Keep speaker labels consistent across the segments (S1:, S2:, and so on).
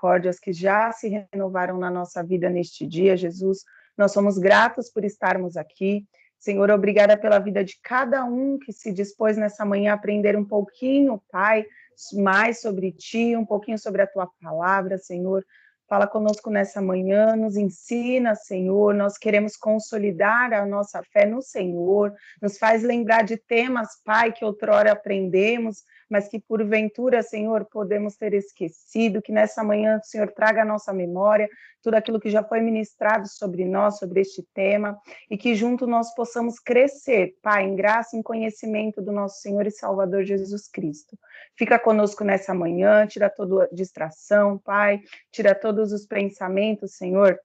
S1: misericórdias que já se renovaram na nossa vida neste dia, Jesus. Nós somos gratos por estarmos aqui. Senhor, obrigada pela vida de cada um que se dispôs nessa manhã a aprender um pouquinho, Pai, mais sobre Ti, um pouquinho sobre a Tua palavra, Senhor. Fala conosco nessa manhã, nos ensina, Senhor. Nós queremos consolidar a nossa fé no Senhor. Nos faz lembrar de temas, Pai, que outrora aprendemos, mas que porventura, Senhor, podemos ter esquecido. Que nessa manhã o Senhor traga à nossa memória tudo aquilo que já foi ministrado sobre nós, sobre este tema, e que junto nós possamos crescer, Pai, em graça e em conhecimento do nosso Senhor e Salvador Jesus Cristo. Fica conosco nessa manhã, tira toda distração, Pai, tira todos os pensamentos, Senhor,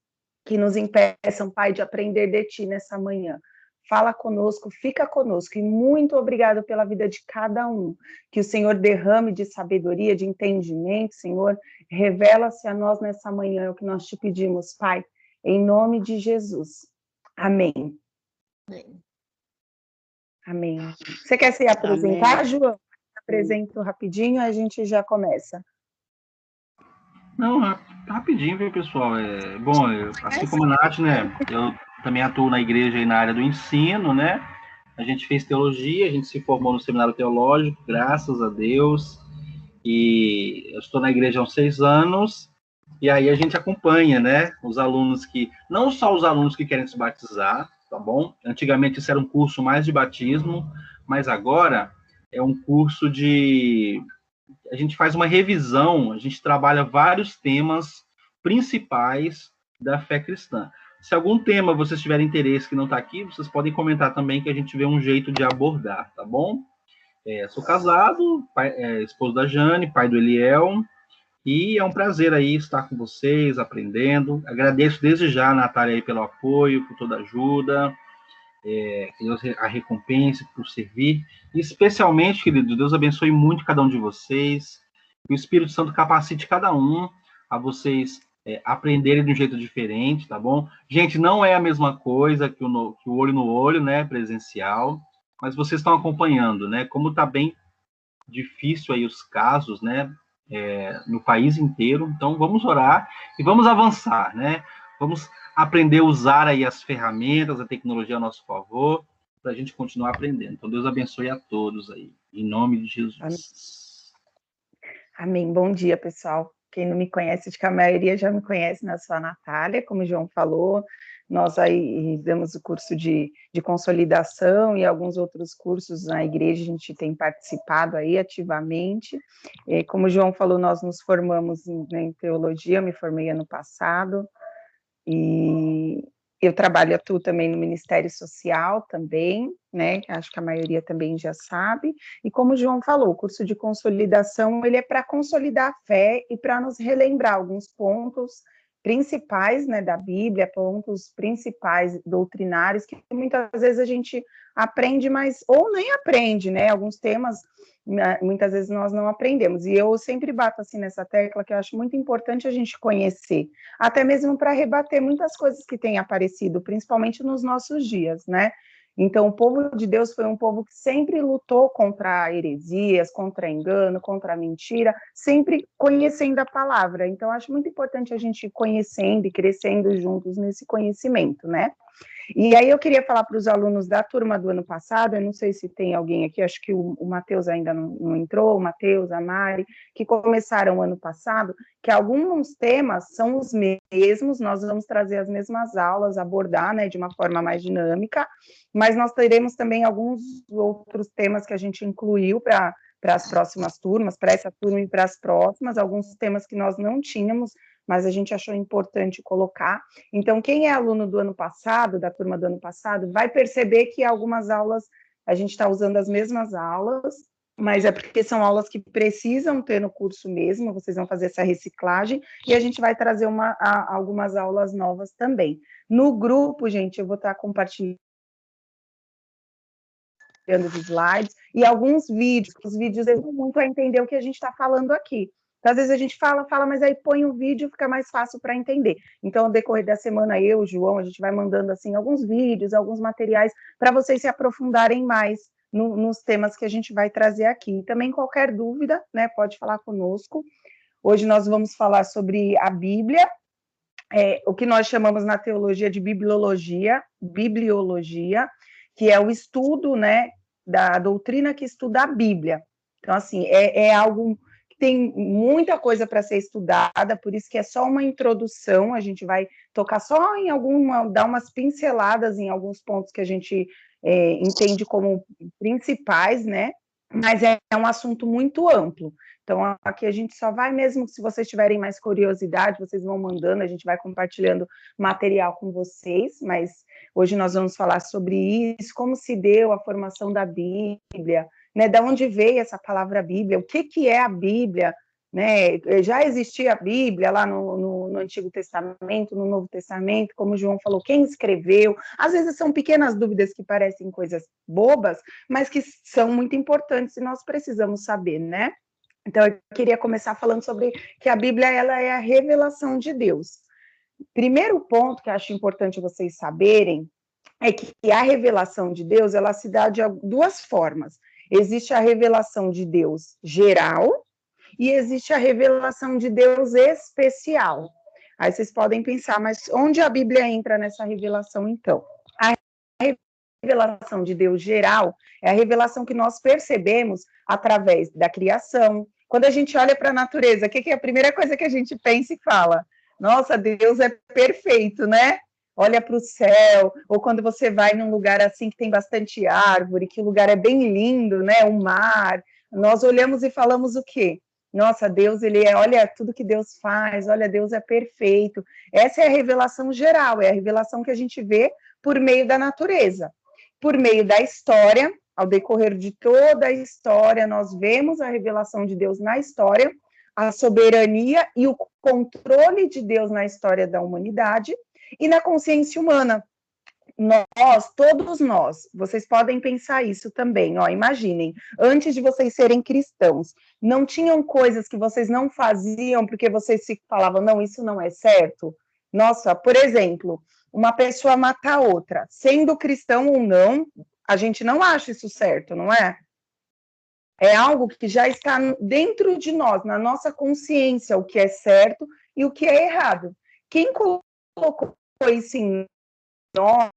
S1: que nos impeçam, Pai, de aprender de Ti nessa manhã. Fala conosco, fica conosco, e muito obrigado pela vida de cada um. Que o Senhor derrame de sabedoria, de entendimento, Senhor, revela-se a nós nessa manhã, é o que nós te pedimos, Pai, em nome de Jesus. Amém. Amém. Você quer se apresentar,
S2: Amém.
S1: João? Apresento rapidinho, a gente já começa.
S3: Não, rapidinho, viu, pessoal? Bom, assim como a Nath, né, eu também atuo na igreja aí na área do ensino, né? A gente fez teologia, a gente se formou no seminário teológico, graças a Deus. E eu estou na igreja há uns 6 anos, e aí a gente acompanha, né, os alunos não só os alunos que querem se batizar, tá bom? Antigamente isso era um curso mais de batismo, mas agora é um curso a gente faz uma revisão, a gente trabalha vários temas principais da fé cristã. Se algum tema vocês tiverem interesse que não está aqui, vocês podem comentar também, que a gente vê um jeito de abordar, tá bom? Sou casado, esposo da Jane, pai do Eliel, e é um prazer aí estar com vocês, aprendendo. Agradeço desde já a Natália aí pelo apoio, por toda a ajuda, que Deus a recompense por servir, e especialmente, querido, Deus abençoe muito cada um de vocês, que o Espírito Santo capacite cada um a vocês aprenderem de um jeito diferente, tá bom? Gente, não é a mesma coisa que o olho no olho, né, presencial, mas vocês estão acompanhando, né, como está bem difícil aí os casos, né, no país inteiro. Então, vamos orar e vamos avançar, né, vamos aprender a usar aí as ferramentas, a tecnologia a nosso favor, para a gente continuar aprendendo. Então, Deus abençoe a todos aí, em nome de Jesus.
S1: Amém. Bom dia, pessoal. Quem não me conhece, acho que a maioria já me conhece, né? Sou a Natália, como o João falou. Nós aí damos o curso de consolidação e alguns outros cursos na igreja, a gente tem participado aí ativamente. Como o João falou, nós nos formamos em teologia, eu me formei ano passado, e eu atuo também no Ministério Social também, né, acho que a maioria também já sabe, e como o João falou, o curso de consolidação, ele é para consolidar a fé e para nos relembrar alguns pontos principais, né, da Bíblia, pontos principais doutrinários, que muitas vezes a gente aprende, mas, ou nem aprende, né, alguns temas, muitas vezes nós não aprendemos, e eu sempre bato assim nessa tecla, que eu acho muito importante a gente conhecer, até mesmo para rebater muitas coisas que têm aparecido, principalmente nos nossos dias, né? Então, o povo de Deus foi um povo que sempre lutou contra heresias, contra engano, contra mentira, sempre conhecendo a palavra. Então, acho muito importante a gente ir conhecendo e crescendo juntos nesse conhecimento, né? E aí eu queria falar para os alunos da turma do ano passado, eu não sei se tem alguém aqui, acho que o Matheus ainda não entrou, o Matheus, a Mari, que começaram o ano passado, que alguns temas são os mesmos, nós vamos trazer as mesmas aulas, abordar, né, de uma forma mais dinâmica, mas nós teremos também alguns outros temas que a gente incluiu para as próximas turmas, para essa turma e para as próximas, alguns temas que nós não tínhamos, mas a gente achou importante colocar. Então, quem é aluno do ano passado, da turma do ano passado, vai perceber que algumas aulas, a gente está usando as mesmas aulas, mas é porque são aulas que precisam ter no curso mesmo, vocês vão fazer essa reciclagem, e a gente vai trazer algumas aulas novas também. No grupo, gente, eu vou estar compartilhando os slides e alguns vídeos, os vídeos ajudam muito a entender o que a gente está falando aqui. Então, às vezes a gente fala, mas aí põe o vídeo, fica mais fácil para entender. Então, ao decorrer da semana, eu, o João, a gente vai mandando assim alguns vídeos, alguns materiais para vocês se aprofundarem mais nos temas que a gente vai trazer aqui. E também qualquer dúvida, né, pode falar conosco. Hoje nós vamos falar sobre a Bíblia, o que nós chamamos na teologia de bibliologia, que é o estudo, né, da doutrina que estuda a Bíblia. Então, assim, é algo que tem muita coisa para ser estudada, por isso que é só uma introdução, a gente vai tocar só em dar umas pinceladas em alguns pontos que a gente entende como principais, né, mas é um assunto muito amplo. Então, aqui a gente só vai mesmo, se vocês tiverem mais curiosidade, vocês vão mandando, a gente vai compartilhando material com vocês, mas hoje nós vamos falar sobre isso, como se deu a formação da Bíblia, né, de onde veio essa palavra Bíblia, o que é a Bíblia, né, já existia a Bíblia lá no Antigo Testamento, no Novo Testamento, como o João falou, quem escreveu, às vezes são pequenas dúvidas que parecem coisas bobas, mas que são muito importantes e nós precisamos saber, né? Então, eu queria começar falando sobre que a Bíblia ela é a revelação de Deus. Primeiro ponto que eu acho importante vocês saberem é que a revelação de Deus ela se dá de duas formas. Existe a revelação de Deus geral e existe a revelação de Deus especial. Aí vocês podem pensar, mas onde a Bíblia entra nessa revelação, então? A revelação de Deus geral é a revelação que nós percebemos através da criação. Quando a gente olha para a natureza, o que é a primeira coisa que a gente pensa e fala? Nossa, Deus é perfeito, né? Olha para o céu, ou quando você vai num lugar assim que tem bastante árvore, que o lugar é bem lindo, né? O mar, nós olhamos e falamos o quê? Nossa, Deus, olha tudo que Deus faz, olha, Deus é perfeito. Essa é a revelação geral, é a revelação que a gente vê por meio da natureza. Por meio da história, ao decorrer de toda a história, nós vemos a revelação de Deus na história, a soberania e o controle de Deus na história da humanidade e na consciência humana. Todos nós, vocês podem pensar isso também, ó, imaginem, antes de vocês serem cristãos, não tinham coisas que vocês não faziam porque vocês falavam, não, isso não é certo? Nossa, por exemplo, uma pessoa matar outra, sendo cristão ou não, a gente não acha isso certo, não é? É algo que já está dentro de nós, na nossa consciência, o que é certo e o que é errado. Quem colocou isso em nós,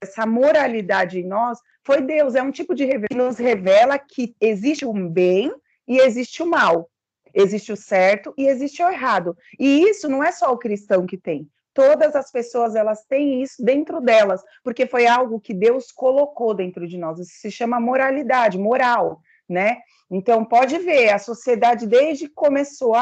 S1: essa moralidade em nós, foi Deus. É um tipo de revelação que nos revela que existe o bem e existe o mal. Existe o certo e existe o errado. E isso não é só o cristão que tem. Todas as pessoas, elas têm isso dentro delas, porque foi algo que Deus colocou dentro de nós. Isso se chama moralidade, moral, né? Então, pode ver, a sociedade desde que começou,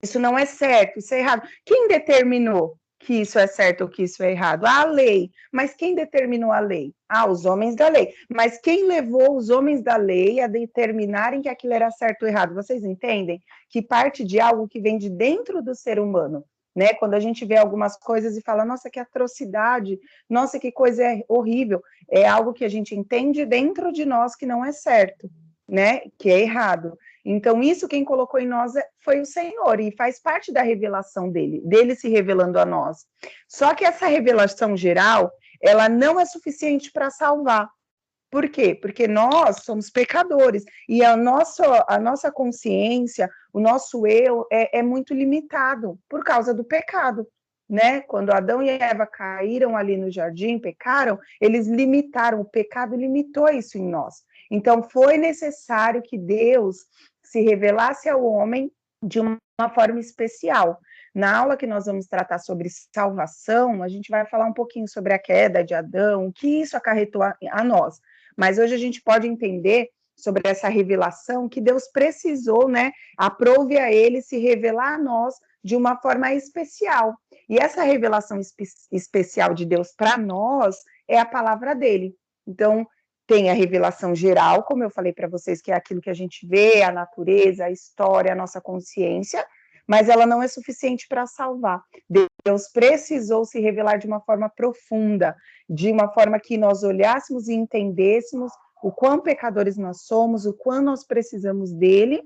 S1: isso não é certo, isso é errado. Quem determinou que isso é certo ou que isso é errado? A lei. Mas quem determinou a lei? Os homens da lei. Mas quem levou os homens da lei a determinarem que aquilo era certo ou errado? Vocês entendem? Que parte de algo que vem de dentro do ser humano, né? Quando a gente vê algumas coisas e fala, nossa, que atrocidade, nossa, que coisa horrível, é algo que a gente entende dentro de nós que não é certo, né? Que é errado. Então, isso quem colocou em nós foi o Senhor, e faz parte da revelação dele se revelando a nós. Só que essa revelação geral, ela não é suficiente para salvar. Por quê? Porque nós somos pecadores, e a nossa consciência, o nosso eu é muito limitado por causa do pecado, né? Quando Adão e Eva caíram ali no jardim, pecaram, eles limitaram, o pecado limitou isso em nós. Então, foi necessário que Deus se revelasse ao homem de uma forma especial. Na aula que nós vamos tratar sobre salvação, a gente vai falar um pouquinho sobre a queda de Adão, o que isso acarretou a nós. Mas hoje a gente pode entender sobre essa revelação que Deus precisou, né? Aprove a ele se revelar a nós de uma forma especial. E essa revelação especial de Deus para nós é a palavra dele. Então, tem a revelação geral, como eu falei para vocês, que é aquilo que a gente vê, a natureza, a história, a nossa consciência, mas ela não é suficiente para salvar. Deus precisou se revelar de uma forma profunda, de uma forma que nós olhássemos e entendêssemos o quão pecadores nós somos, o quão nós precisamos dele,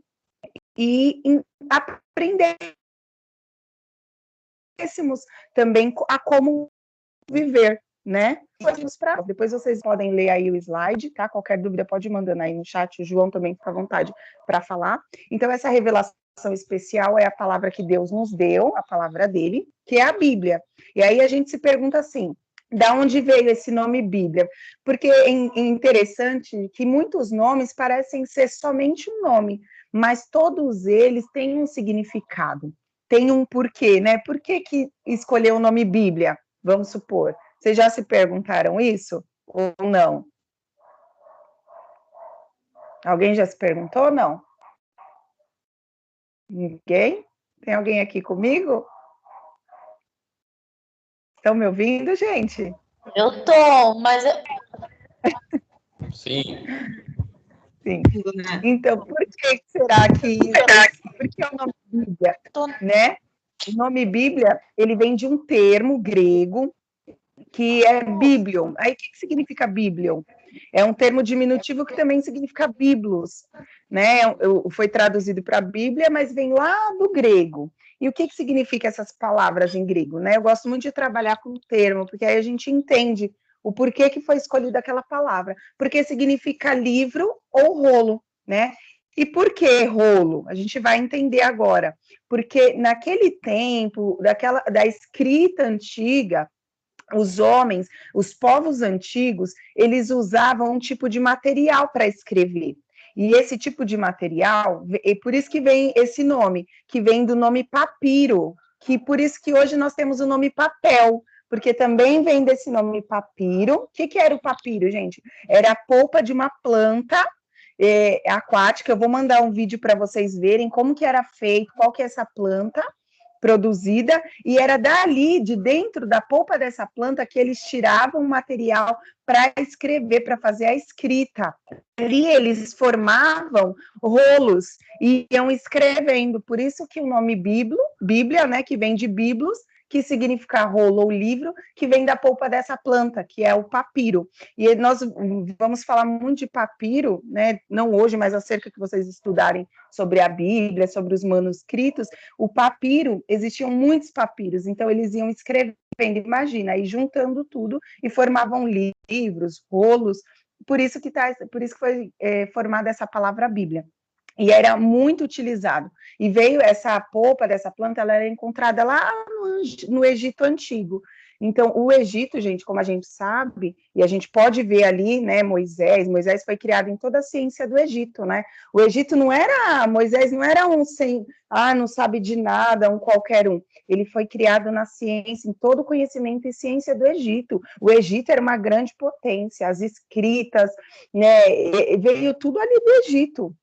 S1: e aprendêssemos também a como viver, né? Depois vocês podem ler aí o slide, tá? Qualquer dúvida pode ir mandando aí no chat, o João também fica à vontade para falar. Então, essa revelação especial é a palavra que Deus nos deu, a palavra dele, que é a Bíblia. E aí a gente se pergunta assim, da onde veio esse nome Bíblia? Porque é interessante que muitos nomes parecem ser somente um nome, mas todos eles têm um significado, têm um porquê, né? Por que escolheu o nome Bíblia? Vamos supor. Vocês já se perguntaram isso ou não? Alguém já se perguntou ou não? Ninguém? Tem alguém aqui comigo? Estão me ouvindo, gente?
S2: Eu tô, mas
S3: Sim.
S1: Sim. Então, por que será que por que o nome Bíblia, né? O nome Bíblia, ele vem de um termo grego que é Biblion. Aí, o que significa Biblion? É um termo diminutivo que também significa biblos, né? Foi traduzido para a Bíblia, mas vem lá do grego. E o que significa essas palavras em grego, né? Eu gosto muito de trabalhar com o termo, porque aí a gente entende o porquê que foi escolhida aquela palavra. Porque significa livro ou rolo, né? E por que rolo? A gente vai entender agora. Porque naquele tempo, da escrita antiga, os homens, os povos antigos, eles usavam um tipo de material para escrever. E esse tipo de material, é por isso que vem esse nome, que vem do nome papiro, que por isso que hoje nós temos o nome papel, porque também vem desse nome papiro. O que era o papiro, gente? Era a polpa de uma planta aquática. Eu vou mandar um vídeo para vocês verem como que era feito, qual que é essa planta produzida, e era dali, de dentro da polpa dessa planta, que eles tiravam o material para escrever, para fazer a escrita. Ali eles formavam rolos e iam escrevendo, por isso que o nome Bíblia, né, que vem de biblos, que significa rolo ou livro, que vem da polpa dessa planta, que é o papiro. E nós vamos falar muito de papiro, né, não hoje, mas acerca que vocês estudarem sobre a Bíblia, sobre os manuscritos. O papiro, existiam muitos papiros, então eles iam escrevendo, imagina, aí juntando tudo e formavam livros, rolos. Por isso que foi formada essa palavra Bíblia. E era muito utilizado. E veio essa polpa dessa planta, ela era encontrada lá no Egito Antigo. Então, o Egito, gente, como a gente sabe, e a gente pode ver ali, né, Moisés foi criado em toda a ciência do Egito, né? Moisés não era não sabe de nada, um qualquer um. Ele foi criado na ciência, em todo o conhecimento e ciência do Egito. O Egito era uma grande potência, as escritas, né, veio tudo ali do Egito.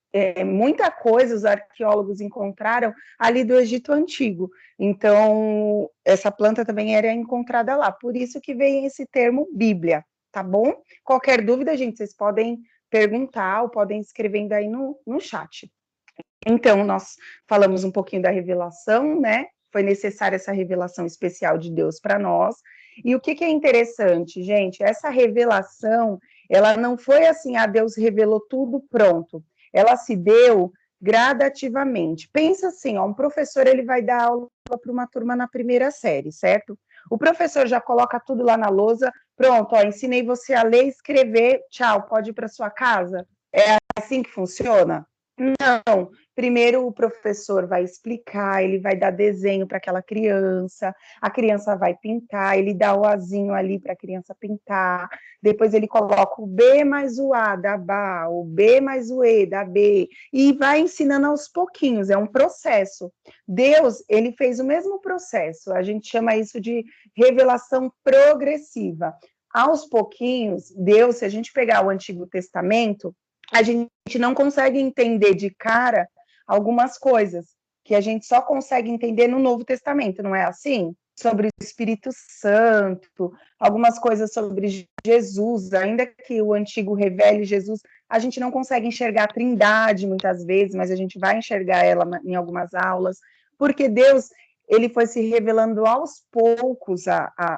S1: Muita coisa os arqueólogos encontraram ali do Egito Antigo. Então, essa planta também era encontrada lá. Por isso que veio esse termo Bíblia, tá bom? Qualquer dúvida, gente, vocês podem perguntar ou podem escrevendo aí no chat. Então, nós falamos um pouquinho da revelação, né? Foi necessária essa revelação especial de Deus para nós. E o que é interessante, gente? Essa revelação, ela não foi assim, Deus revelou tudo pronto. Ela se deu gradativamente. Pensa assim, um professor ele vai dar aula para uma turma na primeira série, certo? O professor já coloca tudo lá na lousa, pronto, ensinei você a ler e escrever, tchau, pode ir para sua casa. É assim que funciona? Não, primeiro o professor vai explicar, ele vai dar desenho para aquela criança, a criança vai pintar, ele dá o azinho ali para a criança pintar, depois ele coloca o B mais o A da Bá, o B mais o E da B, e vai ensinando aos pouquinhos, é um processo. Deus, ele fez o mesmo processo, a gente chama isso de revelação progressiva. Aos pouquinhos, Deus, se a gente pegar o Antigo Testamento, a gente não consegue entender de cara algumas coisas que a gente só consegue entender no Novo Testamento, não é assim? Sobre o Espírito Santo, algumas coisas sobre Jesus, ainda que o Antigo revele Jesus, a gente não consegue enxergar a Trindade muitas vezes, mas a gente vai enxergar ela em algumas aulas, porque Deus, ele foi se revelando aos poucos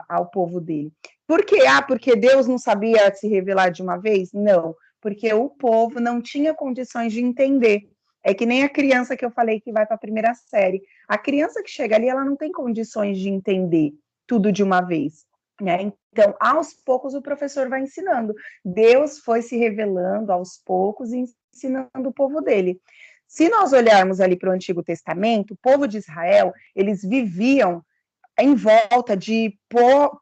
S1: ao povo dele. Por quê? Porque Deus não sabia se revelar de uma vez? Não, porque o povo não tinha condições de entender. É que nem a criança que eu falei que vai para a primeira série. A criança que chega ali, ela não tem condições de entender tudo de uma vez. Né? Então, aos poucos, o professor vai ensinando. Deus foi se revelando aos poucos e ensinando o povo dele. Se nós olharmos ali para o Antigo Testamento, o povo de Israel, eles viviam em volta de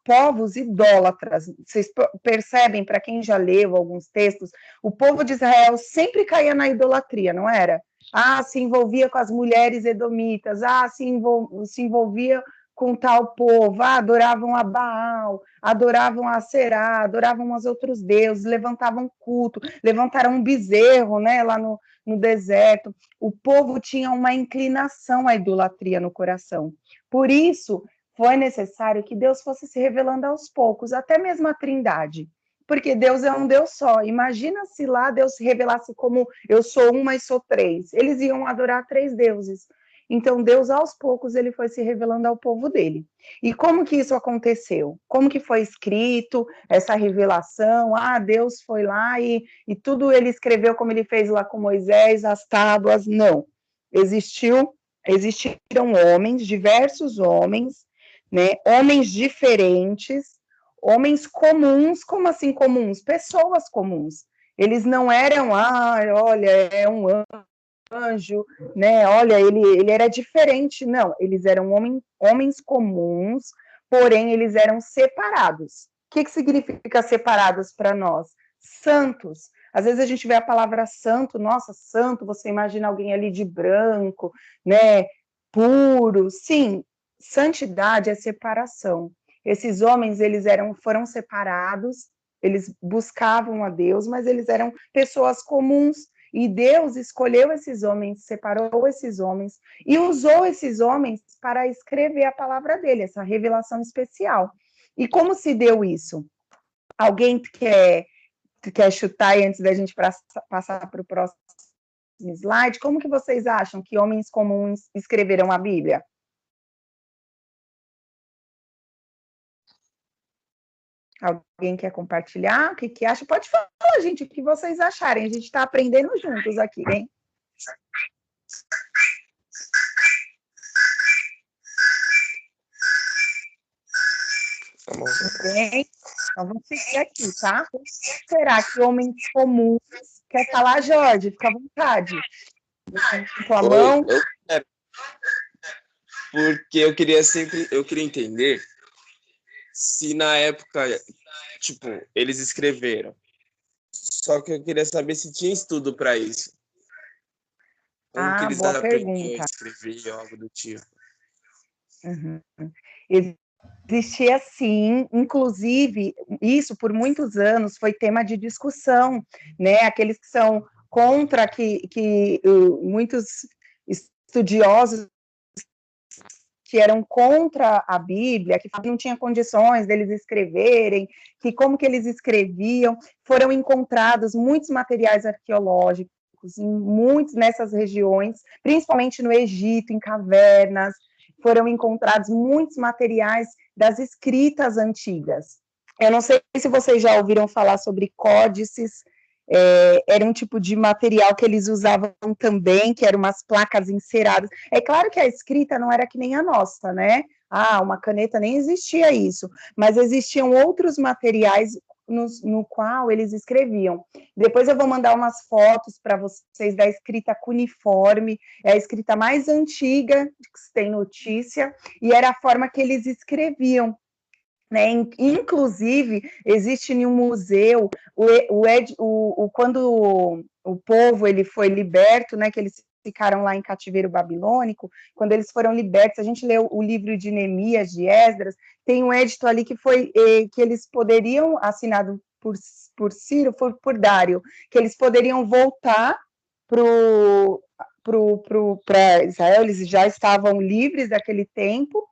S1: povos idólatras. Vocês percebem, para quem já leu alguns textos, o povo de Israel sempre caía na idolatria, não era? Se envolvia com as mulheres edomitas, se envolvia com tal povo, adoravam a Baal, adoravam a Será, adoravam os outros deuses, levantavam culto, levantaram um bezerro, né, lá no deserto. O povo tinha uma inclinação à idolatria no coração. Por isso, foi necessário que Deus fosse se revelando aos poucos, até mesmo a Trindade, porque Deus é um Deus só. Imagina se lá Deus se revelasse como eu sou um, mas sou três. Eles iam adorar três deuses. Então, Deus, aos poucos, ele foi se revelando ao povo dele. E como que isso aconteceu? Como que foi escrito essa revelação? Deus foi lá e tudo ele escreveu como ele fez lá com Moisés, as tábuas? Não. Existiram homens, diversos homens, né? Homens diferentes, homens comuns. Como assim comuns? Pessoas comuns. Eles não eram, olha, é um anjo, né? Olha, ele era diferente. Não, eles eram homens comuns, porém eles eram separados. O que significa separados para nós? Santos. Às vezes a gente vê a palavra santo, nossa, santo, você imagina alguém ali de branco, né? Puro. Sim, santidade é separação. Esses homens, foram separados, eles buscavam a Deus, mas eles eram pessoas comuns, e Deus escolheu esses homens, separou esses homens, e usou esses homens para escrever a palavra dele, essa revelação especial. E como se deu isso? Alguém quer chutar aí antes da gente passar para o próximo slide? Como que vocês acham que homens comuns escreveram a Bíblia? Alguém quer compartilhar? O que acha? Pode falar, gente, o que vocês acharem. A gente está aprendendo juntos aqui, hein? Bem, então vamos seguir aqui, tá? Será que homens comuns... Quer falar, Jorge? Fica à vontade. Com a mão.
S4: Eu quero. Porque eu queria entender se na época, tipo, eles escreveram. Só que eu queria saber se tinha estudo para isso. Como que eles
S1: Boa
S4: aprendiam
S1: pergunta.
S4: a escrever, algo do tipo.
S1: Uhum. Existia sim, inclusive, isso por muitos anos foi tema de discussão, né? Aqueles que são contra, que muitos estudiosos que eram contra a Bíblia, que não tinha condições deles escreverem, que como que eles escreviam, foram encontrados muitos materiais arqueológicos, muitos nessas regiões, principalmente no Egito, em cavernas, foram encontrados muitos materiais das escritas antigas. Eu não sei se vocês já ouviram falar sobre códices. Era um tipo de material que eles usavam também, que eram umas placas enceradas. É claro que a escrita não era que nem a nossa, né? Uma caneta, nem existia isso, mas existiam outros materiais no qual eles escreviam. Depois eu vou mandar umas fotos para vocês da escrita cuneiforme, é a escrita mais antiga que se tem notícia, e era a forma que eles escreviam. Né? Inclusive, existe em um museu, quando o povo ele foi liberto, né, que eles ficaram lá em cativeiro babilônico, quando eles foram libertos, a gente leu o livro de Neemias, de Esdras, tem um édito ali que eles poderiam, assinado por Ciro, por Dário, que eles poderiam voltar para Israel, eles já estavam livres daquele tempo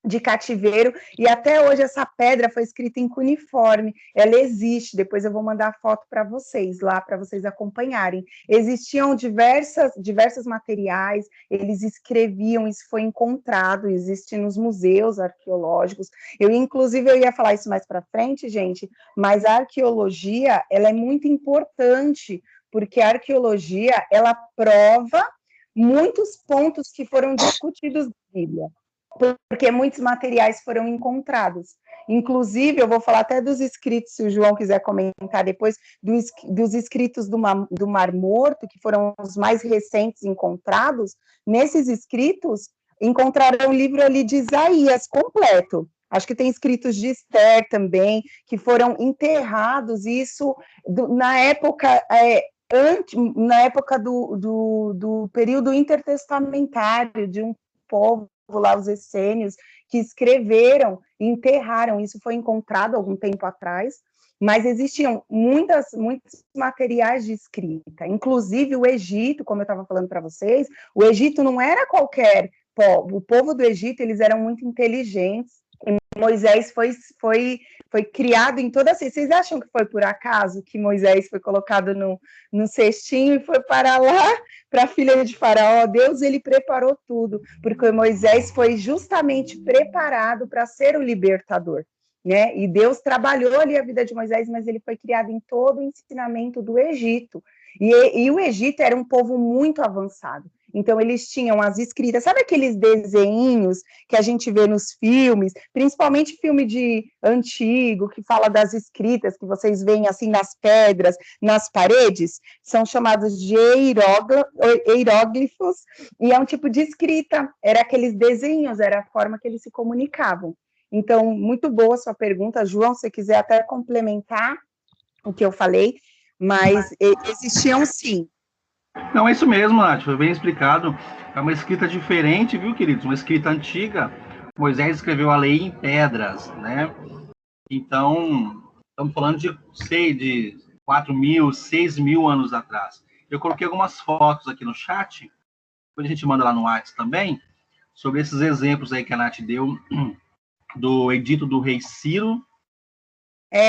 S1: de cativeiro, e até hoje essa pedra foi escrita em cuneiforme, ela existe, depois eu vou mandar a foto para vocês lá, para vocês acompanharem. Existiam diversos materiais, eles escreviam, isso foi encontrado, existe nos museus arqueológicos. Inclusive, eu ia falar isso mais para frente, gente, mas a arqueologia, ela é muito importante, porque a arqueologia, ela prova muitos pontos que foram discutidos na Bíblia, porque muitos materiais foram encontrados. Inclusive, eu vou falar até dos escritos, se o João quiser comentar depois, dos escritos do Mar Morto, que foram os mais recentes encontrados. Nesses escritos, encontraram o livro ali de Isaías completo. Acho que tem escritos de Esther também, que foram enterrados, isso na época... na época do período intertestamentário, de um povo lá, os essênios, que escreveram e enterraram. Isso foi encontrado algum tempo atrás, mas existiam muitos materiais de escrita, inclusive o Egito, como eu estava falando para vocês, o Egito não era qualquer povo, o povo do Egito, eles eram muito inteligentes, e Moisés foi criado em toda... Vocês acham que foi por acaso que Moisés foi colocado no cestinho e foi para lá, para a filha de Faraó? Deus, ele preparou tudo, porque Moisés foi justamente preparado para ser o libertador, né? E Deus trabalhou ali a vida de Moisés, mas ele foi criado em todo o ensinamento do Egito. E o Egito era um povo muito avançado. Então, eles tinham as escritas, sabe aqueles desenhinhos que a gente vê nos filmes, principalmente filme de antigo, que fala das escritas, que vocês veem assim nas pedras, nas paredes? São chamados de hieróglifos, e é um tipo de escrita, era aqueles desenhos, era a forma que eles se comunicavam. Então, muito boa a sua pergunta, João, se você quiser até complementar o que eu falei, mas existiam sim.
S3: Não, é isso mesmo, Nath, foi bem explicado. É uma escrita diferente, viu, queridos? Uma escrita antiga. Moisés escreveu a lei em pedras, né? Então, estamos falando de 4.000, 6.000 anos atrás. Eu coloquei algumas fotos aqui no chat, depois a gente manda lá no WhatsApp também, sobre esses exemplos aí que a Nath deu, do edito do rei Ciro.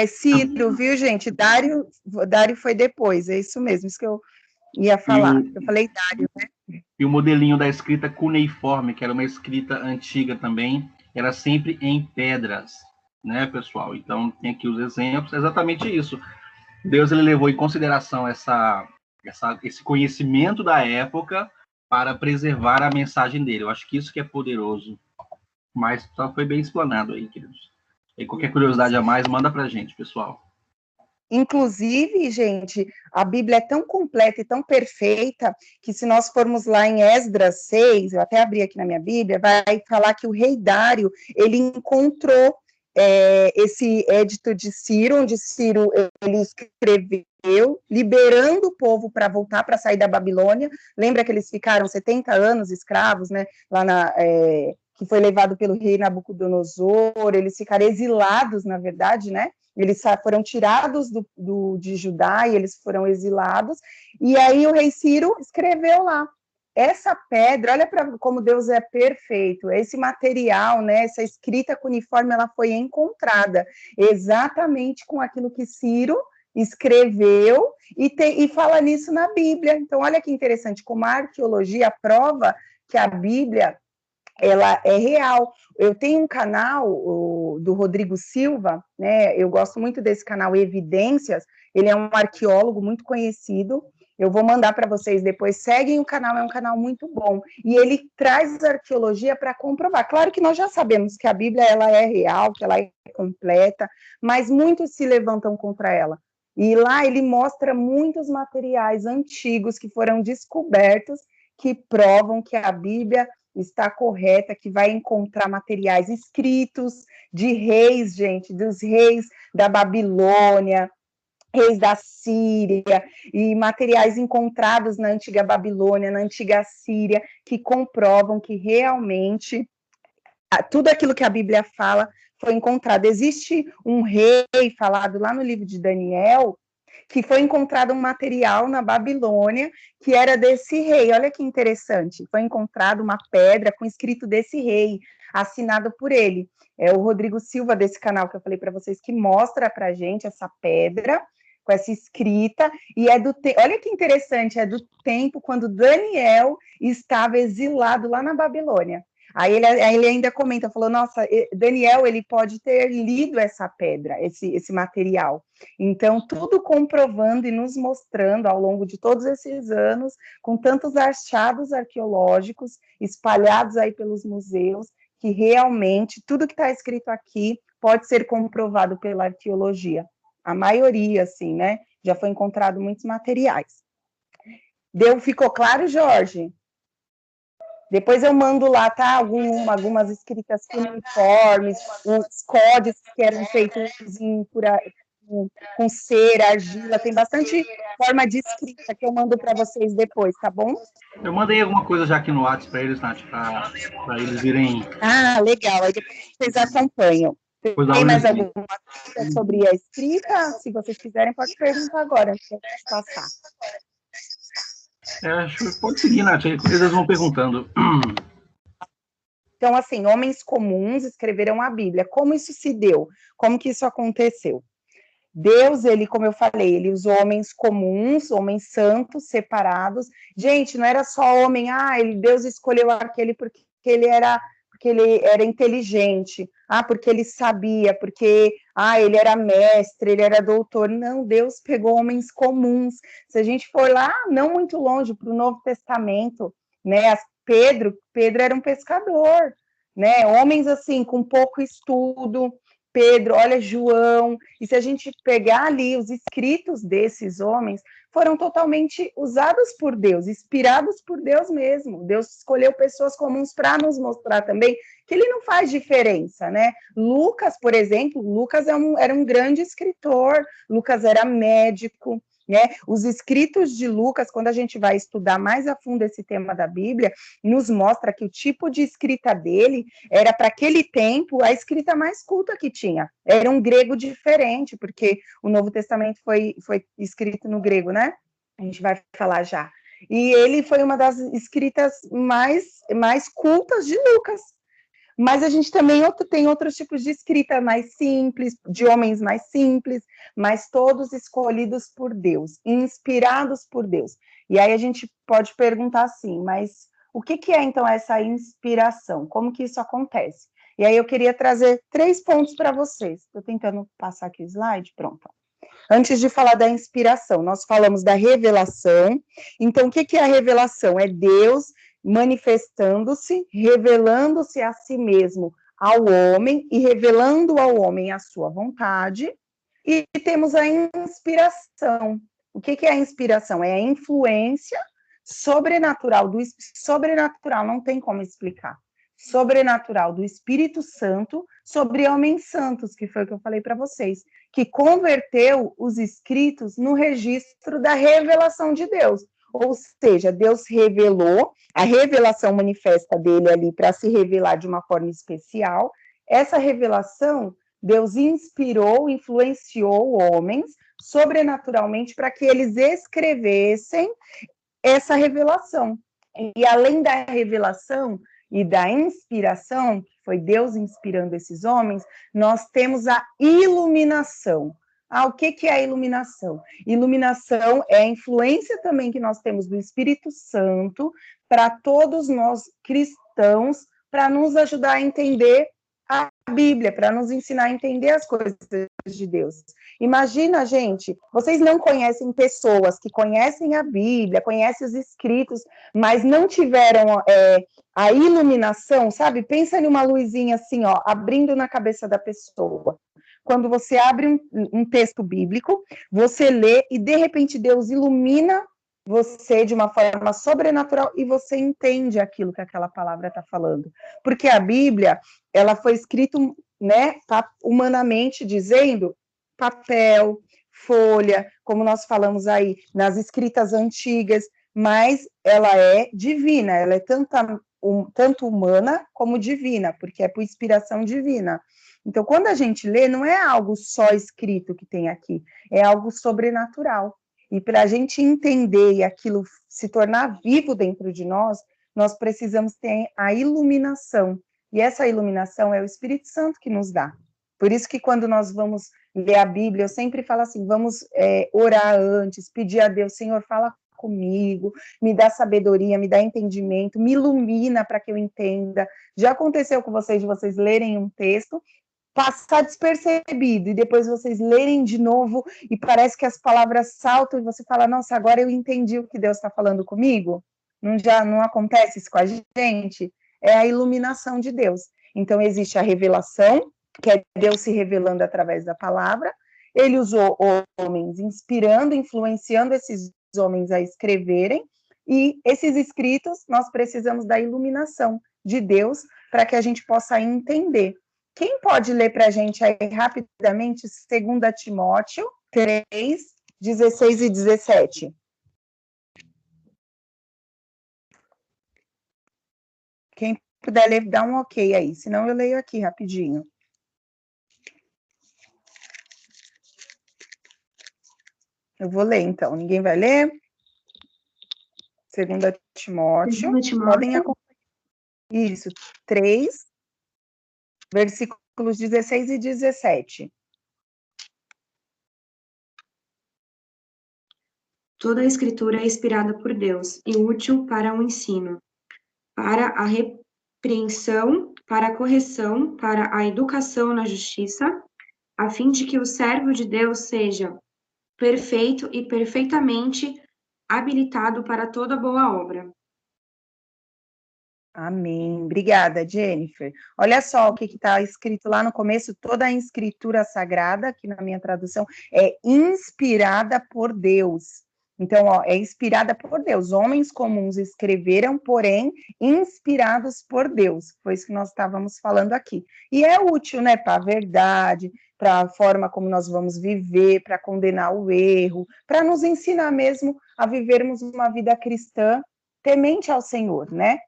S1: Ciro, viu, gente? Dário foi depois, é isso mesmo, isso que eu ia falar. Eu falei Dário, né?
S3: E o modelinho da escrita cuneiforme, que era uma escrita antiga também, era sempre em pedras, né, pessoal? Então, tem aqui os exemplos, é exatamente isso. Deus, ele levou em consideração esse conhecimento da época para preservar a mensagem dele. Eu acho que isso que é poderoso. Mas só foi bem explanado aí, queridos. E qualquer curiosidade a mais, manda pra gente, pessoal.
S1: Inclusive, gente, a Bíblia é tão completa e tão perfeita que se nós formos lá em Esdras 6, eu até abri aqui na minha Bíblia, vai falar que o rei Dário, ele encontrou esse édito de Ciro, onde Ciro ele escreveu, liberando o povo para voltar, para sair da Babilônia. Lembra que eles ficaram 70 anos escravos, né, lá que foi levado pelo rei Nabucodonosor, eles ficaram exilados, na verdade, né? Eles foram tirados de Judá e eles foram exilados, e aí o rei Ciro escreveu lá. Essa pedra, olha para como Deus é perfeito, esse material, né, essa escrita cuneiforme, ela foi encontrada exatamente com aquilo que Ciro escreveu e fala nisso na Bíblia. Então, olha que interessante, como a arqueologia prova que a Bíblia ela é real. Eu tenho um canal do Rodrigo Silva, né? Eu gosto muito desse canal Evidências. Ele é um arqueólogo muito conhecido. Eu vou mandar para vocês depois. Seguem o canal, é um canal muito bom. E ele traz arqueologia para comprovar. Claro que nós já sabemos que a Bíblia ela é real, que ela é completa, mas muitos se levantam contra ela. E lá ele mostra muitos materiais antigos que foram descobertos que provam que a Bíblia está correta, que vai encontrar materiais escritos de reis, gente, dos reis da Babilônia, reis da Síria, e materiais encontrados na antiga Babilônia, na antiga Síria, que comprovam que realmente tudo aquilo que a Bíblia fala foi encontrado. Existe um rei falado lá no livro de Daniel, que foi encontrado um material na Babilônia que era desse rei. Olha que interessante, foi encontrado uma pedra com escrito desse rei, assinado por ele. É o Rodrigo Silva, desse canal que eu falei para vocês, que mostra para a gente essa pedra com essa escrita, e olha que interessante, é do tempo quando Daniel estava exilado lá na Babilônia. Aí ele ainda comenta, falou, nossa, Daniel, ele pode ter lido essa pedra, esse material. Então, tudo comprovando e nos mostrando ao longo de todos esses anos, com tantos achados arqueológicos espalhados aí pelos museus, que realmente tudo que está escrito aqui pode ser comprovado pela arqueologia. A maioria, assim, né? Já foi encontrado muitos materiais. Ficou claro, Jorge? Depois eu mando lá, tá? Algumas escritas cuneiformes, os códigos que eram feitos com cera, argila, tem bastante forma de escrita que eu mando para vocês depois, tá bom?
S3: Eu mandei alguma coisa já aqui no WhatsApp para eles, Nath, para eles irem.
S1: Ah, legal, aí depois vocês acompanham. Tem mais alguma coisa sobre a escrita? Se vocês quiserem, pode perguntar agora, antes de passar.
S3: Acho que pode seguir, Nath, eles vão perguntando.
S1: Então, assim, homens comuns escreveram a Bíblia. Como isso se deu? Como que isso aconteceu? Deus, ele, como eu falei, ele usou homens comuns, homens santos, separados. Gente, não era só homem, Deus escolheu aquele porque ele era inteligente, porque ele sabia, porque ele era mestre, ele era doutor. Não, Deus pegou homens comuns. Se a gente for lá, não muito longe, para o Novo Testamento, né? Pedro era um pescador, né? Homens assim, com pouco estudo. Pedro, olha João, e se a gente pegar ali os escritos desses homens, foram totalmente usados por Deus, inspirados por Deus mesmo. Deus escolheu pessoas comuns para nos mostrar também que ele não faz diferença, né? Lucas, por exemplo, Lucas era um grande escritor, Lucas era médico, né? Os escritos de Lucas, quando a gente vai estudar mais a fundo esse tema da Bíblia, nos mostra que o tipo de escrita dele era, para aquele tempo, a escrita mais culta que tinha. Era um grego diferente, porque o Novo Testamento foi escrito no grego, né? A gente vai falar já. E ele foi uma das escritas mais cultas de Lucas. Mas a gente também tem outros tipos de escrita mais simples, de homens mais simples, mas todos escolhidos por Deus, inspirados por Deus. E aí a gente pode perguntar assim, mas o que é então essa inspiração? Como que isso acontece? E aí eu queria trazer 3 pontos para vocês. Estou tentando passar aqui o slide, pronto. Antes de falar da inspiração, nós falamos da revelação. Então, o que é a revelação? É Deus manifestando-se, revelando-se a si mesmo ao homem e revelando ao homem a sua vontade. E temos a inspiração. O que é a inspiração? É a influência sobrenatural sobrenatural, não tem como explicar. Sobrenatural do Espírito Santo sobre homens santos, que foi o que eu falei para vocês, que converteu os escritos no registro da revelação de Deus. Ou seja, Deus revelou, a revelação manifesta dele ali para se revelar de uma forma especial. Essa revelação, Deus inspirou, influenciou homens sobrenaturalmente para que eles escrevessem essa revelação. E além da revelação e da inspiração, que foi Deus inspirando esses homens, nós temos a iluminação. O que é a iluminação? Iluminação é a influência também que nós temos do Espírito Santo para todos nós cristãos, para nos ajudar a entender a Bíblia, para nos ensinar a entender as coisas de Deus. Imagina, gente, vocês não conhecem pessoas que conhecem a Bíblia, conhecem os escritos, mas não tiveram a iluminação, sabe? Pensa numa luzinha assim, abrindo na cabeça da pessoa. Quando você abre um texto bíblico, você lê e, de repente, Deus ilumina você de uma forma sobrenatural e você entende aquilo que aquela palavra está falando. Porque a Bíblia, ela foi escrita, né, humanamente dizendo, papel, folha, como nós falamos aí, nas escritas antigas, mas ela é divina, ela é tanto humana como divina, porque é por inspiração divina. Então, quando a gente lê, não é algo só escrito que tem aqui, é algo sobrenatural. E para a gente entender e aquilo se tornar vivo dentro de nós, nós precisamos ter a iluminação. E essa iluminação é o Espírito Santo que nos dá. Por isso que quando nós vamos ler a Bíblia, eu sempre falo assim, vamos orar antes, pedir a Deus, Senhor, fala comigo, me dá sabedoria, me dá entendimento, me ilumina para que eu entenda. Já aconteceu com vocês de vocês lerem um texto, passar despercebido, e depois vocês lerem de novo, e parece que as palavras saltam, e você fala, nossa, agora eu entendi o que Deus está falando comigo? Não acontece isso com a gente? É a iluminação de Deus. Então, existe a revelação, que é Deus se revelando através da palavra. Ele usou homens inspirando, influenciando esses homens a escreverem, e esses escritos nós precisamos da iluminação de Deus para que a gente possa entender. Quem pode ler para a gente aí rapidamente 2 Timóteo 3, 16 e 17? Quem puder ler, dá um ok aí, senão eu leio aqui rapidinho. Eu vou ler, então. Ninguém vai ler? 2 Timóteo. Podem acompanhar. Isso, 3, versículos 16 e 17.
S5: Toda a Escritura é inspirada por Deus e útil para o ensino, para a repreensão, para a correção, para a educação na justiça, a fim de que o servo de Deus seja perfeito e perfeitamente habilitado para toda boa obra.
S1: Amém. Obrigada, Jennifer. Olha só o que está escrito lá no começo. Toda a escritura sagrada, aqui na minha tradução, é inspirada por Deus. Então, ó, é inspirada por Deus. Homens comuns escreveram, porém, inspirados por Deus. Foi isso que nós estávamos falando aqui. E é útil, né, para a verdade, para a forma como nós vamos viver, para condenar o erro, para nos ensinar mesmo a vivermos uma vida cristã temente ao Senhor, né?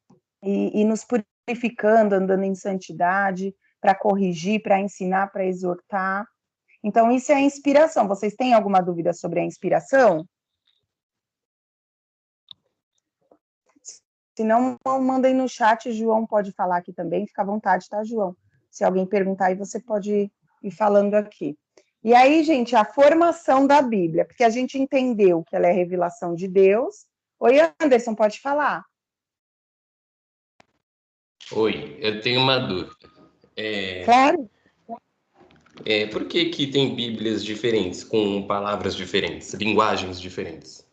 S1: E nos purificando, andando em santidade, para corrigir, para ensinar, para exortar. Então, isso é a inspiração. Vocês têm alguma dúvida sobre a inspiração? Se não, mandem no chat, João pode falar aqui também, fica à vontade, tá, João? Se alguém perguntar aí, você pode ir falando aqui. E aí, gente, a formação da Bíblia, porque a gente entendeu que ela é revelação de Deus. Oi, Anderson, pode falar?
S6: Oi, eu tenho uma dúvida.
S1: Claro.
S6: Por que tem Bíblias diferentes, com palavras diferentes, linguagens diferentes?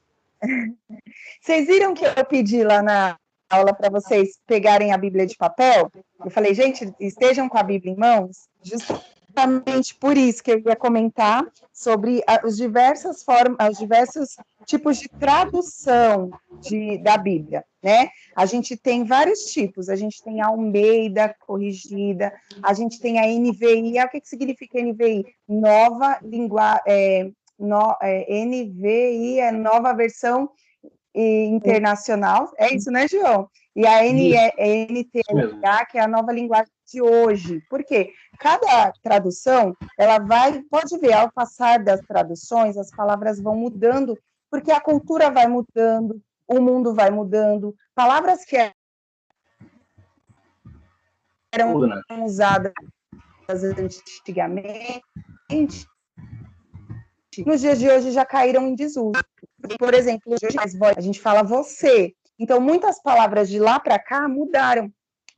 S1: Vocês viram que eu pedi lá na aula para vocês pegarem a Bíblia de papel? Eu falei, gente, estejam com a Bíblia em mãos, justamente por isso que eu ia comentar sobre os diversos tipos de tradução da Bíblia, né? A gente tem vários tipos, a gente tem a Almeida corrigida, a gente tem a NVI. O que significa NVI? NVI é nova versão internacional, é isso, né, João? E a NTLH, que é a nova linguagem de hoje. Por quê? Cada tradução, pode ver, ao passar das traduções, as palavras vão mudando, porque a cultura vai mudando, o mundo vai mudando, palavras que eram usadas antigamente, nos dias de hoje já caíram em desuso. Por exemplo, a gente fala você. Então, muitas palavras de lá para cá mudaram.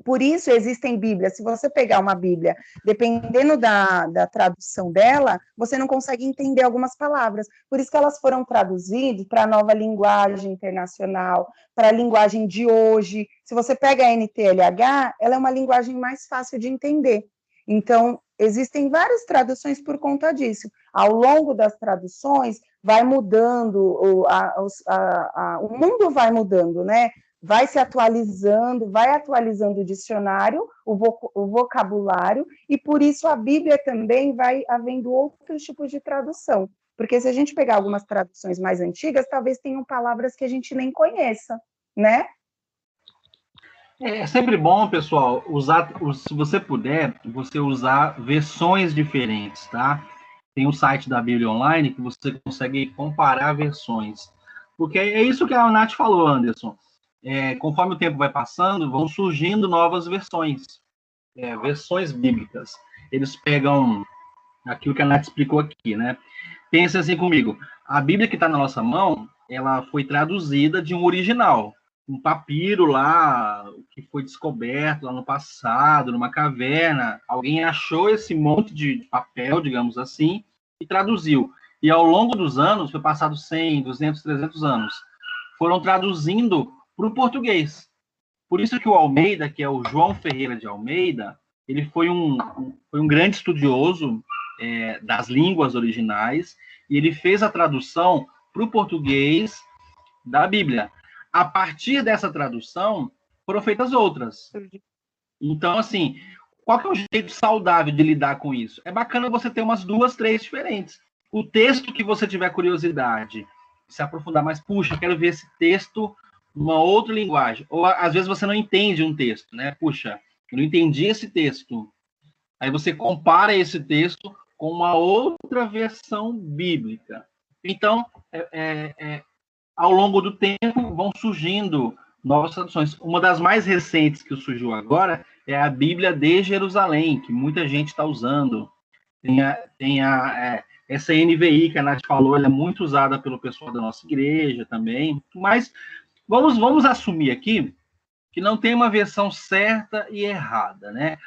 S1: Por isso, existem Bíblias. Se você pegar uma Bíblia, dependendo da tradução dela, você não consegue entender algumas palavras. Por isso que elas foram traduzidas para a nova linguagem internacional, para a linguagem de hoje. Se você pega a NTLH, ela é uma linguagem mais fácil de entender. Então, existem várias traduções por conta disso. Ao longo das traduções, vai mudando, o mundo vai mudando, né? Vai se atualizando, vai atualizando o dicionário, o vocabulário, e por isso a Bíblia também vai havendo outros tipos de tradução. Porque se a gente pegar algumas traduções mais antigas, talvez tenham palavras que a gente nem conheça, né?
S3: É sempre bom, pessoal, se você puder, você usar versões diferentes, tá? Tem um site da Bíblia Online que você consegue comparar versões. Porque é isso que a Nath falou, Anderson. Conforme o tempo vai passando, vão surgindo novas versões. Versões bíblicas. Eles pegam aquilo que a Nath explicou aqui, né? Pensa assim comigo. A Bíblia que está na nossa mão, ela foi traduzida de um original. Um papiro lá, que foi descoberto lá no passado, numa caverna. Alguém achou esse monte de papel, digamos assim, e traduziu. E ao longo dos anos, foi passado 100, 200, 300 anos, foram traduzindo para o português. Por isso que o Almeida, que é o João Ferreira de Almeida, ele foi um grande estudioso das línguas originais, e ele fez a tradução para o português da Bíblia. A partir dessa tradução, foram feitas outras. Então, assim, qual que é o jeito saudável de lidar com isso? É bacana você ter umas 2, 3 diferentes. O texto que você tiver curiosidade, se aprofundar mais, puxa, quero ver esse texto numa outra linguagem. Ou, às vezes, você não entende um texto, né? Puxa, eu não entendi esse texto. Aí você compara esse texto com uma outra versão bíblica. Então, ao longo do tempo, vão surgindo novas traduções. Uma das mais recentes que surgiu agora é a Bíblia de Jerusalém, que muita gente está usando. Tem essa NVI que a Nath falou, ela é muito usada pelo pessoal da nossa igreja também. Mas vamos assumir aqui que não tem uma versão certa e errada, né?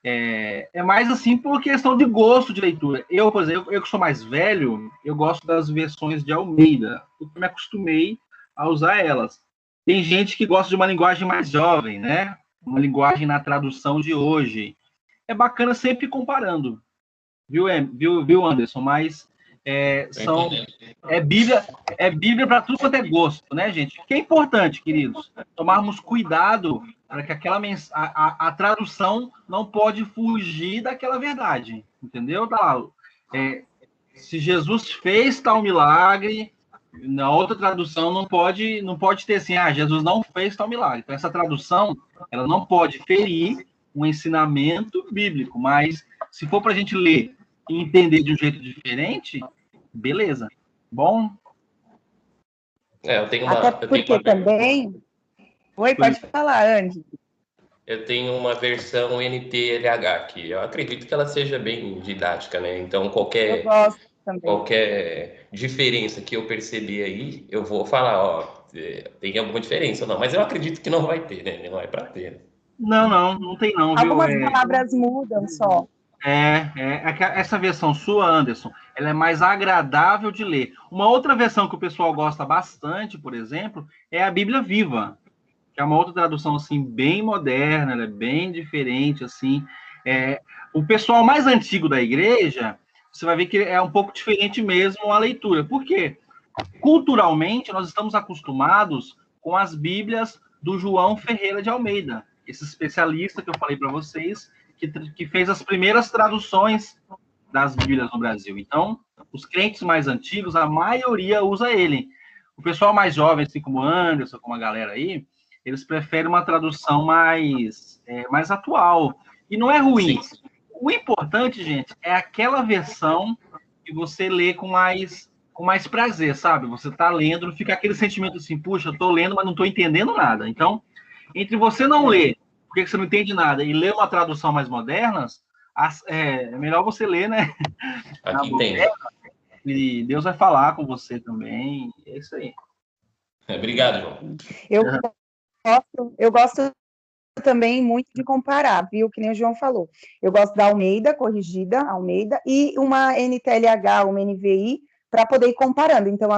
S3: É mais assim por questão de gosto de leitura. Eu, por exemplo, eu que sou mais velho, eu gosto das versões de Almeida, porque eu me acostumei a usar elas. Tem gente que gosta de uma linguagem mais jovem, né? Uma linguagem na tradução de hoje. É bacana sempre comparando, viu, Anderson? Mas é Bíblia para tudo quanto é gosto, né, gente? O que é importante, queridos? Tomarmos cuidado para que a tradução não pode fugir daquela verdade, entendeu, Dalalo? Se Jesus fez tal milagre, na outra tradução não pode ter assim, Jesus não fez tal milagre. Então, essa tradução, ela não pode ferir um ensinamento bíblico, mas se for para a gente ler e entender de um jeito diferente, beleza. Bom?
S6: Eu tenho
S1: Até porque também... Oi, pode falar, Andy.
S6: Eu tenho uma versão NTLH aqui. Eu acredito que ela seja bem didática, né? Então, qualquer diferença que eu perceber aí, eu vou falar, tem alguma diferença ou não. Mas eu acredito que não vai ter, né? Não é para ter.
S3: Não tem não, viu?
S1: Algumas palavras mudam só.
S3: Essa versão sua, Anderson, ela é mais agradável de ler. Uma outra versão que o pessoal gosta bastante, por exemplo, é a Bíblia Viva, que é uma outra tradução assim bem moderna, ela é bem diferente assim. O pessoal mais antigo da igreja, você vai ver que é um pouco diferente mesmo a leitura. Por quê? Culturalmente, nós estamos acostumados com as Bíblias do João Ferreira de Almeida, esse especialista que eu falei para vocês, que fez as primeiras traduções das Bíblias no Brasil. Então, os crentes mais antigos, a maioria usa ele. O pessoal mais jovem, assim como o Anderson, como a galera aí, eles preferem uma tradução mais atual. E não é ruim. Sim. O importante, gente, é aquela versão que você lê com mais prazer, sabe? Você está lendo, não fica aquele sentimento assim, puxa, eu estou lendo, mas não estou entendendo nada. Então, entre você não ler, porque você não entende nada, e ler uma tradução mais moderna, é melhor você ler, né?
S6: Aqui tem.
S3: E Deus vai falar com você também. É isso aí.
S6: Obrigado, João.
S1: Eu gosto também muito de comparar, viu? Que nem o João falou. Eu gosto da Almeida, corrigida, Almeida, e uma NTLH, uma NVI, para poder ir comparando. Então,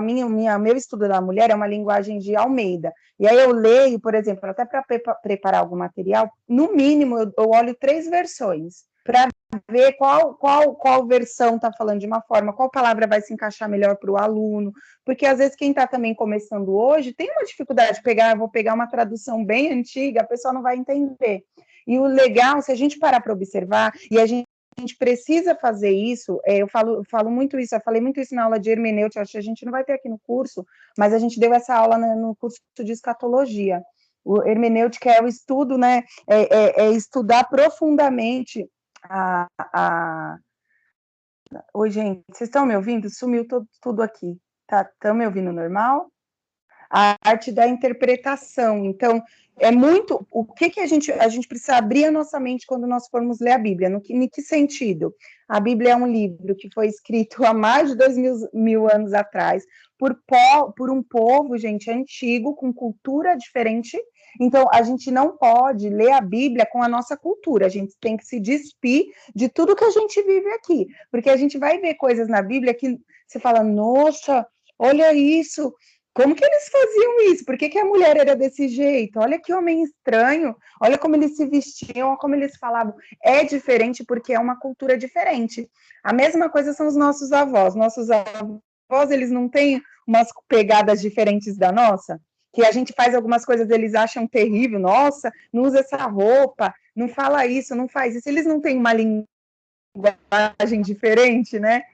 S1: meu estudo da mulher é uma linguagem de Almeida. E aí eu leio, por exemplo, até para preparar algum material, no mínimo eu olho 3 versões, para ver qual versão está falando de uma forma, qual palavra vai se encaixar melhor para o aluno, porque às vezes quem está também começando hoje tem uma dificuldade de vou pegar uma tradução bem antiga, a pessoa não vai entender. E o legal, se a gente parar para observar, e a gente precisa fazer isso, eu falo muito isso, eu falei muito isso na aula de hermenêutica, acho que a gente não vai ter aqui no curso, mas a gente deu essa aula no curso de escatologia. O hermenêutica é o estudo, né, estudar profundamente Oi, gente, vocês estão me ouvindo? Sumiu tudo aqui. Estão me ouvindo normal? A arte da interpretação. Então, é muito... O que a gente precisa abrir a nossa mente quando nós formos ler a Bíblia? Em que sentido? A Bíblia é um livro que foi escrito há mais de 2.000 anos atrás por um povo, gente, antigo, com cultura diferente. Então, a gente não pode ler a Bíblia com a nossa cultura, a gente tem que se despir de tudo que a gente vive aqui, porque a gente vai ver coisas na Bíblia que você fala, nossa, olha isso, Como que eles faziam isso? Por que a mulher era desse jeito? Olha que homem estranho, olha como eles se vestiam, olha como eles falavam. É diferente porque é uma cultura diferente. A mesma coisa são os nossos avós. Nossos avós, eles não têm umas pegadas diferentes da nossa? Que a gente faz algumas coisas, eles acham terrível. Nossa, não usa essa roupa, não fala isso, não faz isso. Eles não têm uma linguagem diferente, né?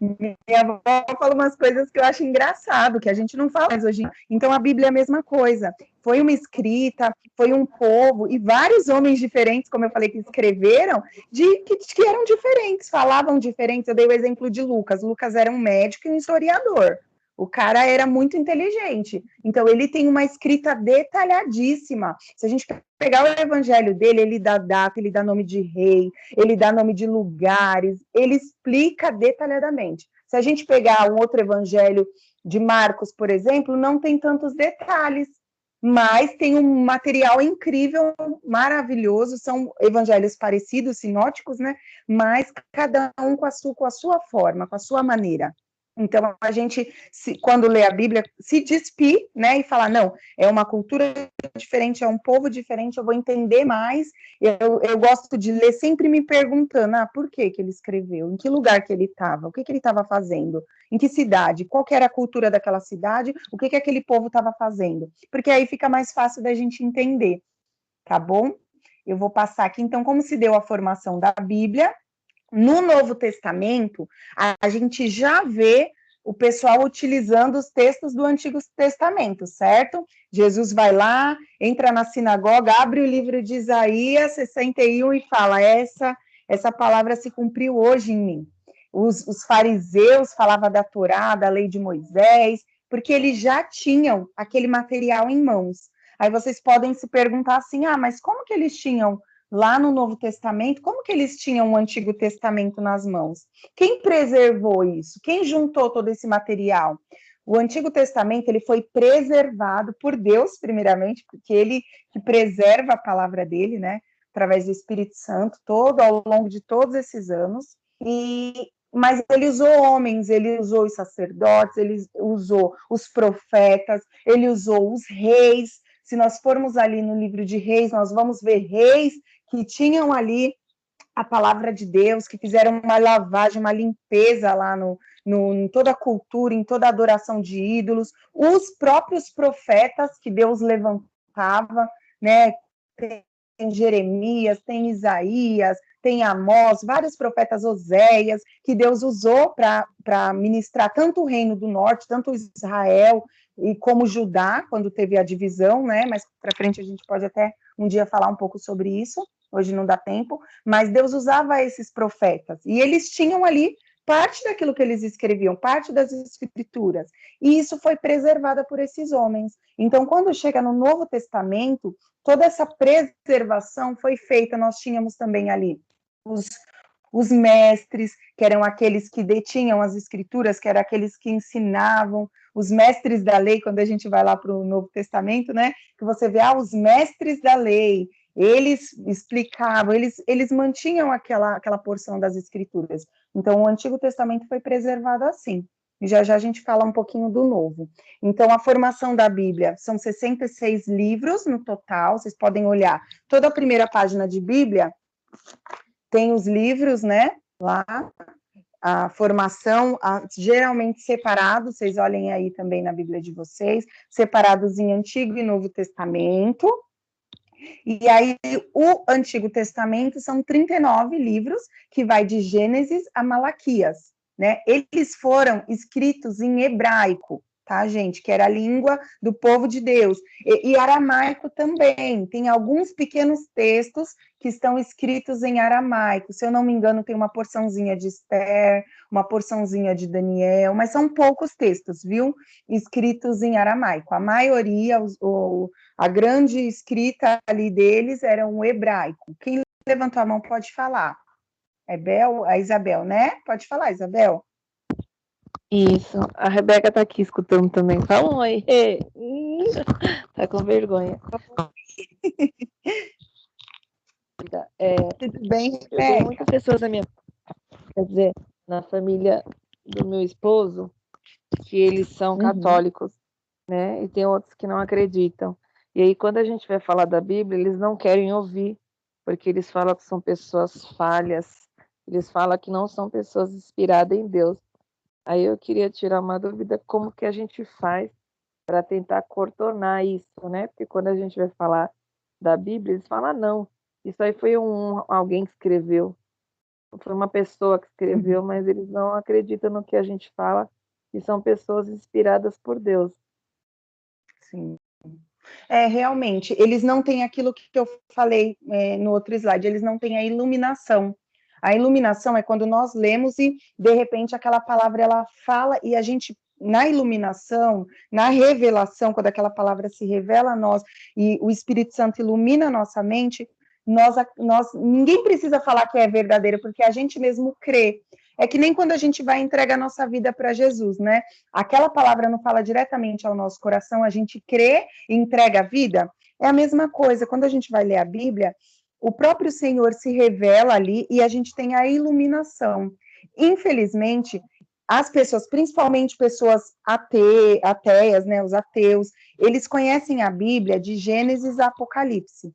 S1: Minha avó fala umas coisas que eu acho engraçado, que a gente não fala mais hoje. Então, a Bíblia é a mesma coisa. Foi uma escrita, foi um povo, e vários homens diferentes, como eu falei, que escreveram, que eram diferentes, falavam diferentes. Eu dei o exemplo de Lucas. Lucas era um médico e um historiador. O cara era muito inteligente. Então, ele tem uma escrita detalhadíssima. Se a gente pegar o evangelho dele, ele dá data, ele dá nome de rei, ele dá nome de lugares, ele explica detalhadamente. Se a gente pegar um outro evangelho de Marcos, por exemplo, não tem tantos detalhes, mas tem um material incrível, maravilhoso, são evangelhos parecidos, sinóticos, né? Mas cada um com a sua forma, com a sua maneira. Então, a gente, quando lê a Bíblia, se despir, né, e falar, não, é uma cultura diferente, é um povo diferente, eu vou entender mais. Eu gosto de ler sempre me perguntando, por que ele escreveu? Em que lugar que ele estava? O que ele estava fazendo? Em que cidade? Qual que era a cultura daquela cidade? O que aquele povo estava fazendo? Porque aí fica mais fácil da gente entender, tá bom? Eu vou passar aqui, então, como se deu a formação da Bíblia. No Novo Testamento, a gente já vê o pessoal utilizando os textos do Antigo Testamento, certo? Jesus vai lá, entra na sinagoga, abre o livro de Isaías 61 e fala, essa palavra se cumpriu hoje em mim. Os fariseus falavam da Torá, da lei de Moisés, porque eles já tinham aquele material em mãos. Aí vocês podem se perguntar assim, mas como que eles tinham lá no Novo Testamento, como que eles tinham o Antigo Testamento nas mãos? Quem preservou isso? Quem juntou todo esse material? O Antigo Testamento ele foi preservado por Deus, primeiramente, porque ele que preserva a palavra dele, né? Através do Espírito Santo, todo ao longo de todos esses anos. Mas ele usou homens, ele usou os sacerdotes, ele usou os profetas, ele usou os reis. Se nós formos ali no livro de Reis, nós vamos ver reis que tinham ali a palavra de Deus, que fizeram uma lavagem, uma limpeza lá em toda a cultura, em toda a adoração de ídolos, os próprios profetas que Deus levantava, né? Tem Jeremias, tem Isaías, tem Amós, vários profetas, Oséias, que Deus usou para ministrar tanto o reino do norte, tanto Israel, e como Judá, quando teve a divisão, né? Mas para frente a gente pode até um dia falar um pouco sobre isso. Hoje não dá tempo, mas Deus usava esses profetas, e eles tinham ali parte daquilo que eles escreviam, parte das escrituras, e isso foi preservado por esses homens. Então, quando chega no Novo Testamento, toda essa preservação foi feita, nós tínhamos também ali os mestres, que eram aqueles que detinham as escrituras, que eram aqueles que ensinavam, os mestres da lei, quando a gente vai lá para o Novo Testamento, né, que você vê, os mestres da lei, eles explicavam, eles mantinham aquela porção das escrituras. Então, o Antigo Testamento foi preservado assim. E já a gente fala um pouquinho do Novo. Então, a formação da Bíblia são 66 livros no total, vocês podem olhar. Toda a primeira página de Bíblia tem os livros, né, lá, a formação, geralmente separados, vocês olhem aí também na Bíblia de vocês, separados em Antigo e Novo Testamento. E aí, o Antigo Testamento são 39 livros, que vai de Gênesis a Malaquias, né? Eles foram escritos em hebraico, tá, gente? Que era a língua do povo de Deus. E aramaico também. Tem alguns pequenos textos que estão escritos em aramaico. Se eu não me engano, tem uma porçãozinha de Esther, uma porçãozinha de Daniel, mas são poucos textos, viu? Escritos em aramaico. A maioria, a grande escrita ali deles era um hebraico. Quem levantou a mão pode falar. A Isabel, né? Pode falar, Isabel.
S2: Isso, a Rebeca tá aqui escutando também. Fala um oi. Tá com vergonha.
S1: Tudo bem,
S2: eu tenho muitas pessoas quer dizer, na família do meu esposo, que eles são católicos. né? E tem outros que não acreditam. E aí, quando a gente vai falar da Bíblia, eles não querem ouvir, porque eles falam que são pessoas falhas, eles falam que não são pessoas inspiradas em Deus. Aí eu queria tirar uma dúvida, como que a gente faz para tentar contornar isso, né? Porque quando a gente vai falar da Bíblia, eles falam, não, isso aí foi alguém que escreveu, foi uma pessoa que escreveu, mas eles não acreditam no que a gente fala, que são pessoas inspiradas por Deus.
S1: Sim. Realmente, eles não têm aquilo que eu falei no outro slide, eles não têm a iluminação. A iluminação é quando nós lemos e, de repente, aquela palavra ela fala e a gente, na iluminação, na revelação, quando aquela palavra se revela a nós e o Espírito Santo ilumina a nossa mente, ninguém precisa falar que é verdadeiro, porque a gente mesmo crê. É que nem quando a gente vai entregar a nossa vida para Jesus, né? Aquela palavra não fala diretamente ao nosso coração, a gente crê e entrega a vida. É a mesma coisa, quando a gente vai ler a Bíblia, o próprio Senhor se revela ali e a gente tem a iluminação. Infelizmente, as pessoas, principalmente pessoas ateias, né, os ateus, eles conhecem a Bíblia de Gênesis a Apocalipse.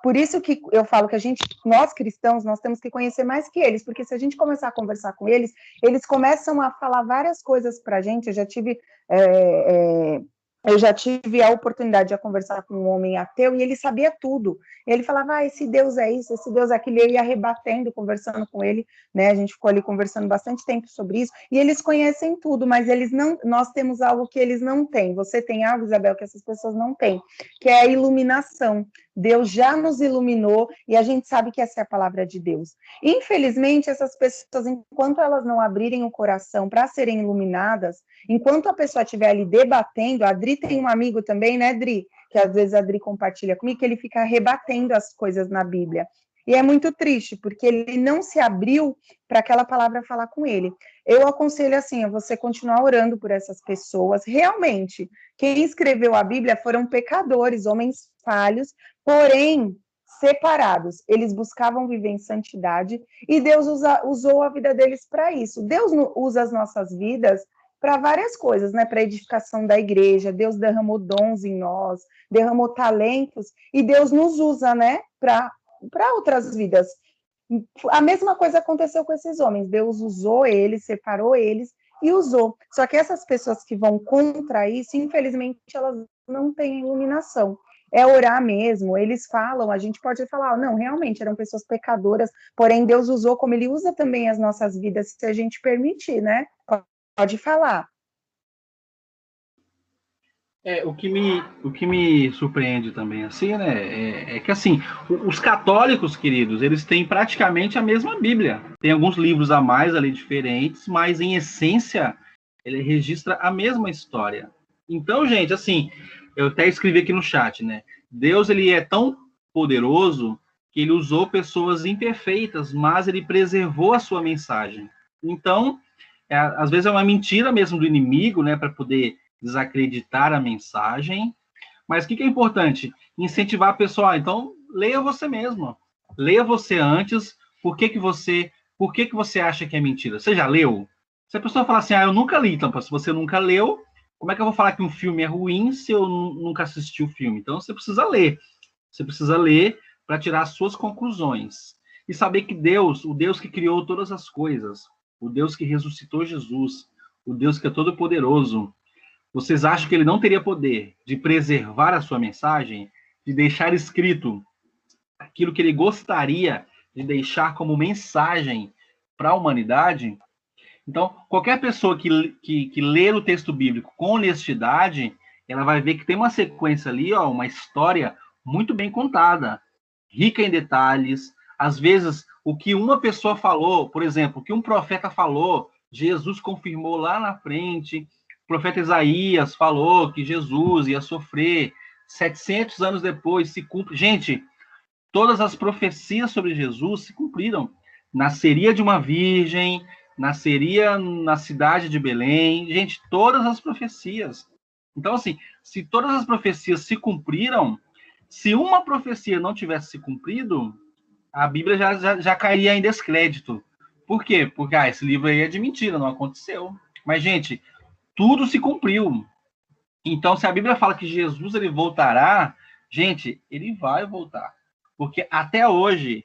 S1: Por isso que eu falo que nós cristãos, nós temos que conhecer mais que eles, porque se a gente começar a conversar com eles, eles começam a falar várias coisas para a gente. Eu já tive a oportunidade de conversar com um homem ateu e ele sabia tudo. Ele falava, esse Deus é isso, esse Deus é aquilo, e eu ia rebatendo, conversando com ele, né? A gente ficou ali conversando bastante tempo sobre isso, e eles conhecem tudo, mas nós temos algo que eles não têm. Você tem algo, Isabel, que essas pessoas não têm, que é a iluminação. Deus já nos iluminou e a gente sabe que essa é a palavra de Deus. Infelizmente, essas pessoas, enquanto elas não abrirem o coração para serem iluminadas, enquanto a pessoa estiver ali debatendo, a Dri tem um amigo também, né, Dri? Que às vezes a Dri compartilha comigo, que ele fica rebatendo as coisas na Bíblia. E é muito triste, porque ele não se abriu para aquela palavra falar com ele. Eu aconselho assim, a você continuar orando por essas pessoas. Realmente, quem escreveu a Bíblia foram pecadores, homens falhos, porém separados. Eles buscavam viver em santidade e Deus usou a vida deles para isso. Deus usa as nossas vidas para várias coisas, né? Para a edificação da igreja. Deus derramou dons em nós, derramou talentos e Deus nos usa, né? Para outras vidas. A mesma coisa aconteceu com esses homens. Deus usou eles, separou eles e usou. Só que essas pessoas que vão contra isso, infelizmente, elas não têm iluminação. É orar mesmo. Eles falam, a gente pode falar, não, realmente eram pessoas pecadoras, porém Deus usou como ele usa também as nossas vidas, se a gente permitir, né? Pode falar.
S3: O que me surpreende também, assim, né, é que, assim, os católicos, queridos, eles têm praticamente a mesma Bíblia. Tem alguns livros a mais ali diferentes, mas, em essência, ele registra a mesma história. Então, gente, assim, eu até escrevi aqui no chat, né, Deus, ele é tão poderoso que ele usou pessoas imperfeitas, mas ele preservou a sua mensagem. Então, às vezes é uma mentira mesmo do inimigo, né, para poder desacreditar a mensagem, mas o que é importante? Incentivar a pessoa, então, leia você mesmo, leia você antes, por que você acha que é mentira? Você já leu? Se a pessoa falar assim, eu nunca li, então, se você nunca leu, como é que eu vou falar que um filme é ruim se eu nunca assisti o filme? Então, você precisa ler para tirar as suas conclusões, e saber que Deus, o Deus que criou todas as coisas, o Deus que ressuscitou Jesus, o Deus que é todo poderoso, vocês acham que ele não teria poder de preservar a sua mensagem, de deixar escrito aquilo que ele gostaria de deixar como mensagem para a humanidade? Então, qualquer pessoa que ler o texto bíblico com honestidade, ela vai ver que tem uma sequência ali, uma história muito bem contada, rica em detalhes. Às vezes, o que uma pessoa falou, por exemplo, o que um profeta falou, Jesus confirmou lá na frente. O profeta Isaías falou que Jesus ia sofrer, 700 anos depois se cumpre. Gente, todas as profecias sobre Jesus se cumpriram. Nasceria de uma virgem, nasceria na cidade de Belém. Gente, todas as profecias. Então, assim, se todas as profecias se cumpriram, se uma profecia não tivesse se cumprido, a Bíblia já cairia em descrédito. Por quê? Porque esse livro aí é de mentira, não aconteceu. Mas, gente, tudo se cumpriu. Então, se a Bíblia fala que Jesus ele voltará, gente, ele vai voltar. Porque até hoje,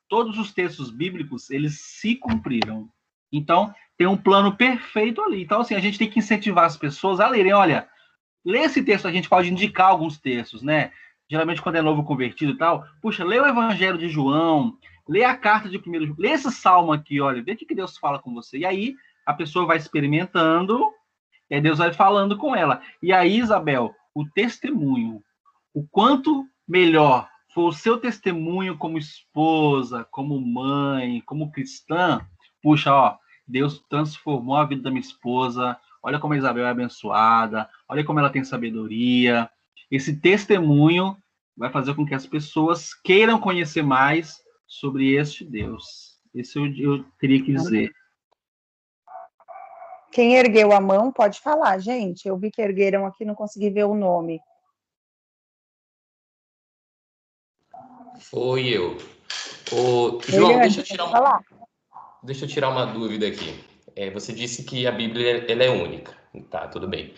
S3: todos os textos bíblicos, eles se cumpriram. Então, tem um plano perfeito ali. Então, assim, a gente tem que incentivar as pessoas a lerem. Olha, lê esse texto, a gente pode indicar alguns textos, né? Geralmente, quando é novo convertido e tal, puxa, lê o Evangelho de João, lê a carta de 1 João, lê esse salmo aqui, olha, vê o que Deus fala com você. E aí, a pessoa vai experimentando, e aí Deus vai falando com ela. E aí, Isabel, o testemunho, o quanto melhor for o seu testemunho como esposa, como mãe, como cristã, puxa, ó, Deus transformou a vida da minha esposa, olha como a Isabel é abençoada, olha como ela tem sabedoria. Esse testemunho vai fazer com que as pessoas queiram conhecer mais sobre este Deus. Isso eu teria que dizer.
S1: Quem ergueu a mão pode falar, gente. Eu vi que ergueram aqui, não consegui ver o nome.
S6: Foi eu. João,
S1: Eliane, falar.
S6: deixa eu tirar uma dúvida aqui. Você disse que a Bíblia ela é única. Tá, tudo bem.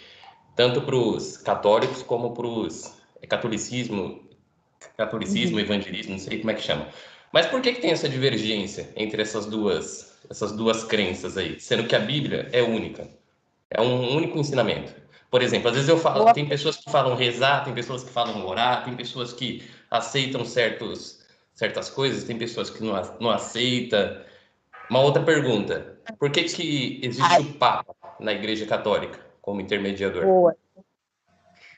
S6: Tanto para os católicos como para os catolicismo, evangelismo, não sei como é que chama. Mas por que tem essa divergência entre essas duas crenças aí, sendo que a Bíblia é única? É um único ensinamento. Por exemplo, às vezes eu falo, tem pessoas que falam rezar, tem pessoas que falam orar, tem pessoas que aceitam certas coisas, tem pessoas que não aceitam. Uma outra pergunta, por que existe o Papa na Igreja Católica como intermediador?
S1: Boa.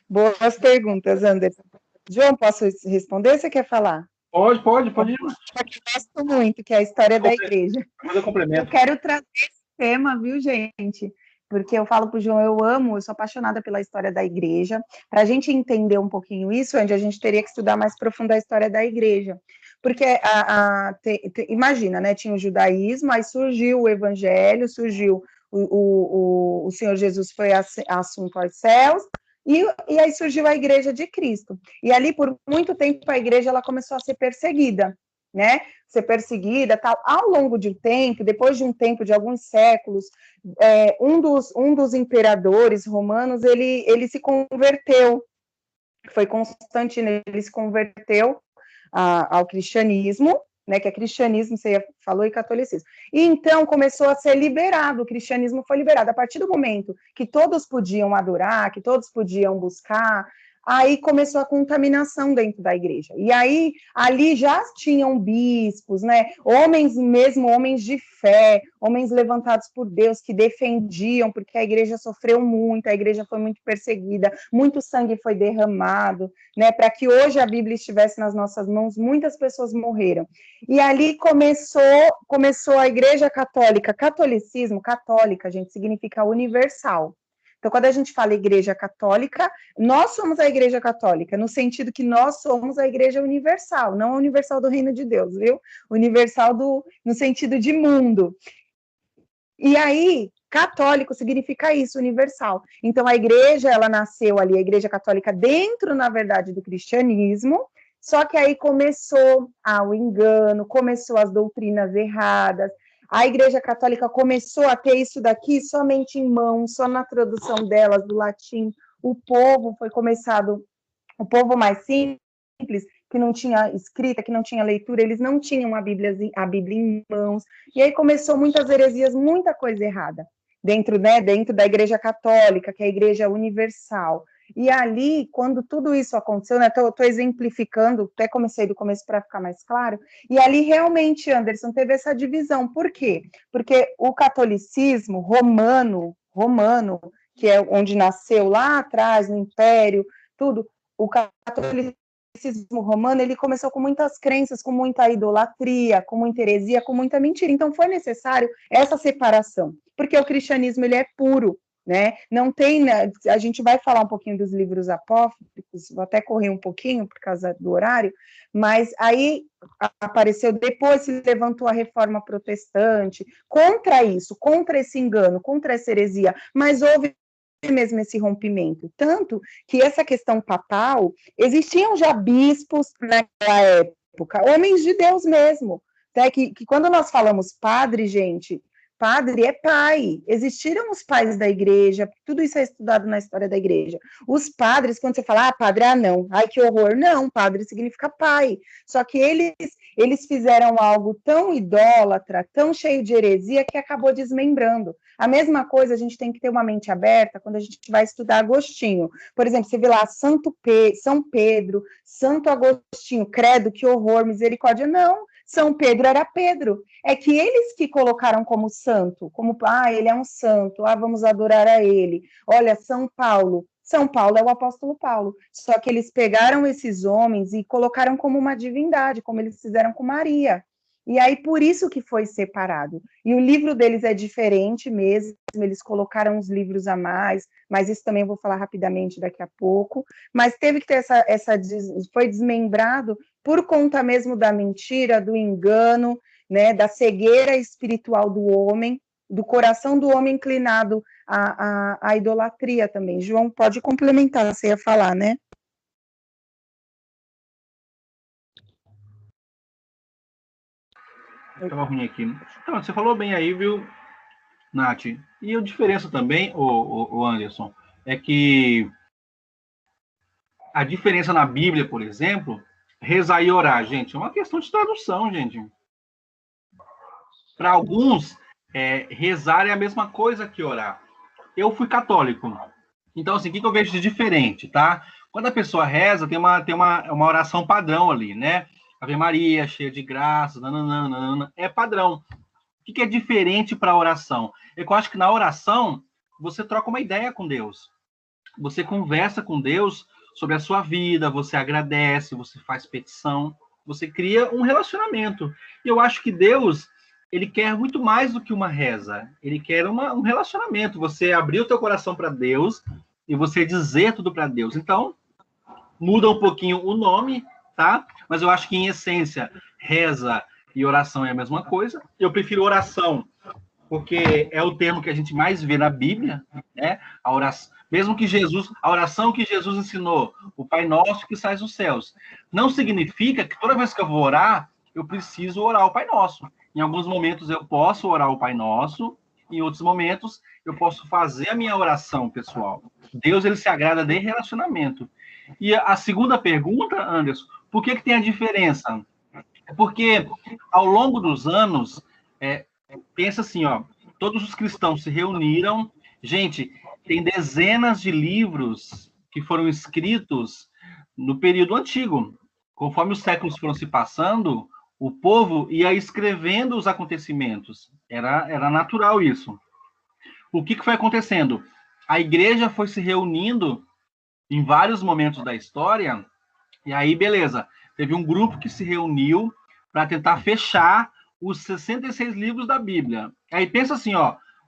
S1: Boas perguntas, Anderson. João, posso responder? Você quer falar?
S3: Pode ir.
S1: Eu gosto muito, que é a história da igreja. Eu quero trazer esse tema, viu, gente? Porque eu falo para o João, eu sou apaixonada pela história da igreja. Para a gente entender um pouquinho isso, Andy, a gente teria que estudar mais profundo a história da igreja. Porque, imagina, né, tinha o judaísmo, aí surgiu o evangelho, surgiu o Senhor Jesus foi assunto aos céus, e aí surgiu a igreja de Cristo. E ali, por muito tempo, a igreja ela começou a ser perseguida, né? Ser perseguida, tal. Ao longo de um tempo, depois de um tempo, de alguns séculos, um dos imperadores romanos, ele se converteu, foi Constantino, ele se converteu ao cristianismo, né, que é cristianismo, você falou, e catolicismo. E então começou a ser liberado, o cristianismo foi liberado. A partir do momento que todos podiam adorar, que todos podiam buscar, aí começou a contaminação dentro da igreja. E aí, ali já tinham bispos, né, homens de fé, homens levantados por Deus, que defendiam, porque a igreja sofreu muito, a igreja foi muito perseguida, muito sangue foi derramado, né, para que hoje a Bíblia estivesse nas nossas mãos, muitas pessoas morreram. E ali começou a igreja católica. Catolicismo, católica, gente, significa universal. Então, quando a gente fala igreja católica, nós somos a igreja católica, no sentido que nós somos a igreja universal, não a universal do reino de Deus, viu? Universal no sentido de mundo. E aí, católico significa isso, universal. Então, a igreja, ela nasceu ali, a igreja católica, dentro, na verdade, do cristianismo, só que aí começou o engano, começou as doutrinas erradas, a Igreja Católica começou a ter isso daqui somente em mãos, só na tradução delas, do latim. O povo mais simples, que não tinha escrita, que não tinha leitura, eles não tinham a Bíblia em mãos. E aí começou muitas heresias, muita coisa errada, dentro da Igreja Católica, que é a Igreja Universal. E ali, quando tudo isso aconteceu, né, estou exemplificando, até comecei do começo para ficar mais claro, e ali realmente, Anderson, teve essa divisão. Por quê? Porque o catolicismo romano, que é onde nasceu lá atrás, no Império, tudo, o catolicismo romano, ele começou com muitas crenças, com muita idolatria, com muita heresia, com muita mentira. Então, foi necessário essa separação, porque o cristianismo, ele é puro, né? Não tem, né? A gente vai falar um pouquinho dos livros apócrifos, vou até correr um pouquinho por causa do horário, mas aí apareceu, depois se levantou a reforma protestante, contra isso, contra esse engano, contra essa heresia, mas houve mesmo esse rompimento, tanto que essa questão papal, existiam já bispos naquela época, homens de Deus mesmo, né? que quando nós falamos padre, gente, Padre é pai. Existiram os pais da igreja, tudo isso é estudado na história da igreja. Os padres, quando você fala, padre, não, ai que horror. Não, padre significa pai. Só que eles fizeram algo tão idólatra, tão cheio de heresia, que acabou desmembrando. A mesma coisa, a gente tem que ter uma mente aberta quando a gente vai estudar Agostinho. Por exemplo, você vê lá São Pedro, Santo Agostinho, credo, que horror, misericórdia. Não, São Pedro era Pedro. É que eles que colocaram como santo, como, ele é um santo, vamos adorar a ele. Olha, São Paulo é o apóstolo Paulo. Só que eles pegaram esses homens e colocaram como uma divindade, como eles fizeram com Maria. E aí, por isso que foi separado. E o livro deles é diferente mesmo, eles colocaram uns livros a mais, mas isso também eu vou falar rapidamente daqui a pouco. Mas teve que ter foi desmembrado por conta mesmo da mentira, do engano, né, da cegueira espiritual do homem, do coração do homem inclinado à idolatria também. João, pode complementar, você ia falar, né?
S3: Estava ruim aqui. Então, você falou bem aí, viu, Nath? E a diferença também, o Anderson, é que a diferença na Bíblia, por exemplo, rezar e orar, gente, é uma questão de tradução, gente. Para alguns, rezar é a mesma coisa que orar. Eu fui católico. Então, assim, o que eu vejo de diferente, tá? Quando a pessoa reza, tem uma oração padrão ali, né? Ave Maria, cheia de graça, nananana, é padrão. O que é diferente para a oração? Eu acho que na oração, você troca uma ideia com Deus. Você conversa com Deus sobre a sua vida, você agradece, você faz petição, você cria um relacionamento. E eu acho que Deus, ele quer muito mais do que uma reza. Ele quer um relacionamento. Você abrir o teu coração para Deus e você dizer tudo para Deus. Então, muda um pouquinho o nome, tá? Mas eu acho que, em essência, reza e oração é a mesma coisa. Eu prefiro oração, porque é o termo que a gente mais vê na Bíblia, né? A oração, mesmo que a oração que Jesus ensinou, o Pai Nosso que sai dos céus, não significa que toda vez que eu vou orar, eu preciso orar o Pai Nosso. Em alguns momentos eu posso orar o Pai Nosso, em outros momentos eu posso fazer a minha oração pessoal. Deus, ele se agrada de relacionamento. E a segunda pergunta, Anderson, por que tem a diferença? É porque, ao longo dos anos, pensa assim, todos os cristãos se reuniram. Gente, tem dezenas de livros que foram escritos no período antigo. Conforme os séculos foram se passando, o povo ia escrevendo os acontecimentos. Era natural isso. O que foi acontecendo? A igreja foi se reunindo em vários momentos da história, e aí, beleza, teve um grupo que se reuniu para tentar fechar os 66 livros da Bíblia. Aí pensa assim,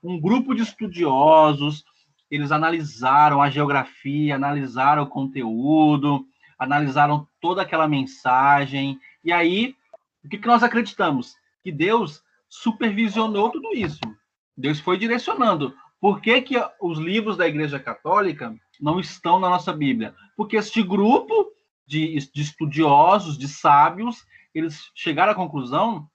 S3: um grupo de estudiosos, eles analisaram a geografia, analisaram o conteúdo, analisaram toda aquela mensagem, e aí, o que nós acreditamos? Que Deus supervisionou tudo isso. Deus foi direcionando. Por que os livros da Igreja Católica não estão na nossa Bíblia? Porque este grupo de estudiosos, de sábios, eles chegaram à conclusão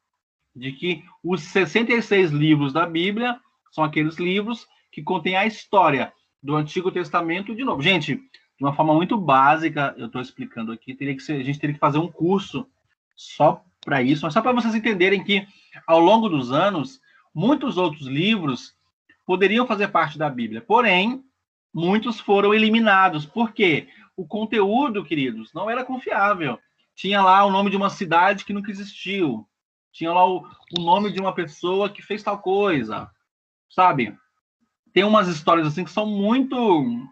S3: de que os 66 livros da Bíblia são aqueles livros que contêm a história do Antigo Testamento de novo. Gente, de uma forma muito básica, eu estou explicando aqui, a gente teria que fazer um curso só para isso, mas só para vocês entenderem que, ao longo dos anos, muitos outros livros poderiam fazer parte da Bíblia, porém, muitos foram eliminados. Por quê? O conteúdo, queridos, não era confiável. Tinha lá o nome de uma cidade que nunca existiu. Tinha lá o nome de uma pessoa que fez tal coisa. Sabe? Tem umas histórias assim que são muito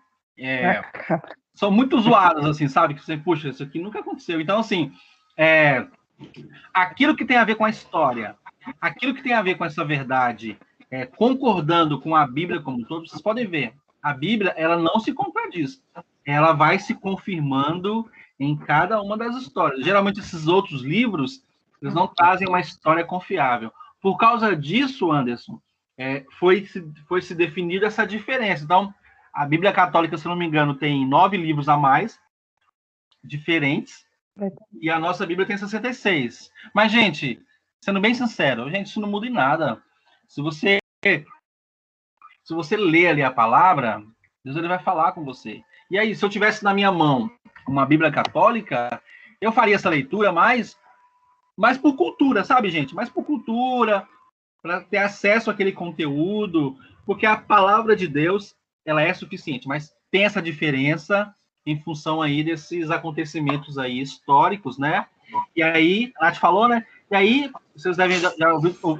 S3: zoadas, assim, sabe? Que você, puxa, isso aqui nunca aconteceu. Então, assim, aquilo que tem a ver com a história, aquilo que tem a ver com essa verdade, concordando com a Bíblia como um todo, vocês podem ver, a Bíblia, ela não se contradiz. Ela vai se confirmando em cada uma das histórias. Geralmente, esses outros livros, eles não trazem uma história confiável. Por causa disso, Anderson, foi se definida essa diferença. Então, a Bíblia Católica, se não me engano, tem 9 livros a mais, diferentes, e a nossa Bíblia tem 66. Mas, gente, sendo bem sincero, gente, isso não muda em nada. Se você se você lê ali a palavra, Deus ele vai falar com você. E aí, se eu tivesse na minha mão uma Bíblia católica, eu faria essa leitura mais por cultura, sabe, gente? Mais por cultura, para ter acesso àquele conteúdo, porque a palavra de Deus, ela é suficiente, mas tem essa diferença em função aí desses acontecimentos aí históricos, né? E aí, a Nath falou, né? E aí, vocês devem já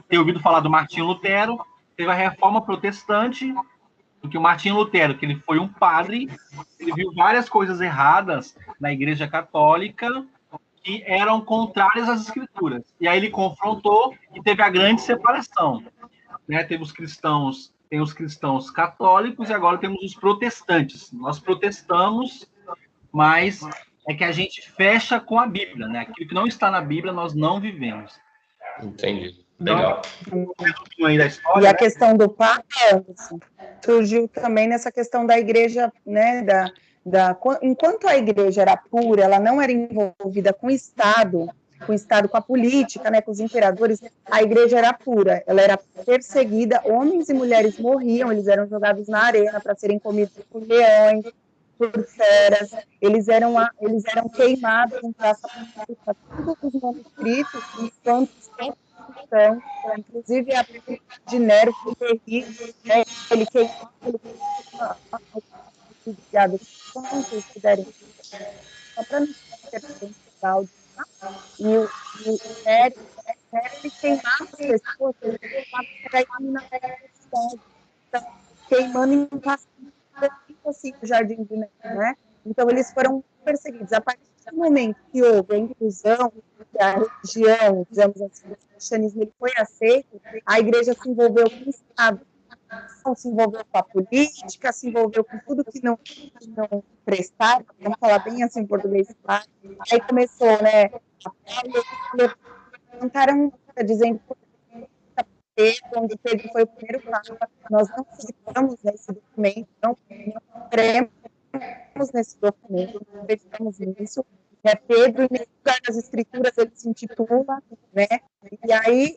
S3: ter ouvido falar do Martinho Lutero, teve a Reforma Protestante, porque o Martinho Lutero, que ele foi um padre, ele viu várias coisas erradas na Igreja Católica que eram contrárias às Escrituras. E aí ele confrontou e teve a grande separação, né? Tem os cristãos católicos e agora temos os protestantes. Nós protestamos, mas é que a gente fecha com a Bíblia, né? Aquilo que não está na Bíblia nós não vivemos.
S6: Entendi. Legal.
S3: Aí da história,
S1: e a
S3: né?
S1: questão do Papa surgiu também nessa questão da igreja, né, enquanto a igreja era pura, ela não era envolvida com o Estado, com a política, né, com os imperadores, a igreja era pura, ela era perseguida, homens e mulheres morriam, eles eram jogados na arena para serem comidos por leões, por feras, eles eram queimados em praça pública, todos os manuscritos, enquanto então, inclusive a de Nero foi terrível, né? Ele queimou quando vocês puderem, só para não ter áudio, tá? E o Nero, ele queimava as pessoas, ele queimava para iluminar a cidade, então, queimando em assim, o Jardim de Nero, né? Então, eles foram perseguidos. A partir do momento que houve a inclusão, que a religião, digamos assim, o cristianismo ele foi aceito, a igreja se envolveu com o Estado, se envolveu com a política, se envolveu com tudo que não prestar, vamos falar bem assim em português, tá? Aí começou, né, levantaram dizendo que onde Pedro foi o primeiro papa, nós não citamos nesse documento, não cremos nesse documento, não acreditamos nisso, Pedro, em nenhum lugar das escrituras ele se intitula, né, e aí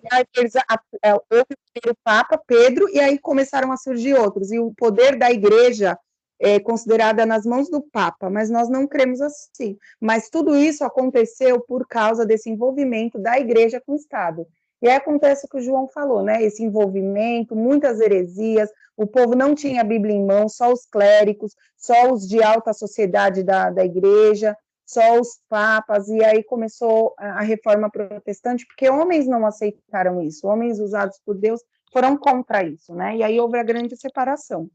S1: houve o primeiro Papa, Pedro, e aí começaram a surgir outros, e o poder da igreja é considerada nas mãos do Papa, mas nós não cremos assim, mas tudo isso aconteceu por causa desse envolvimento da igreja com o Estado, e aí acontece o que o João falou, né, esse envolvimento, muitas heresias, o povo não tinha a Bíblia em mão, só os clérigos, só os de alta sociedade da igreja, só os papas, e aí começou a reforma protestante, porque homens não aceitaram isso, homens usados por Deus foram contra isso, né, e aí houve a grande separação.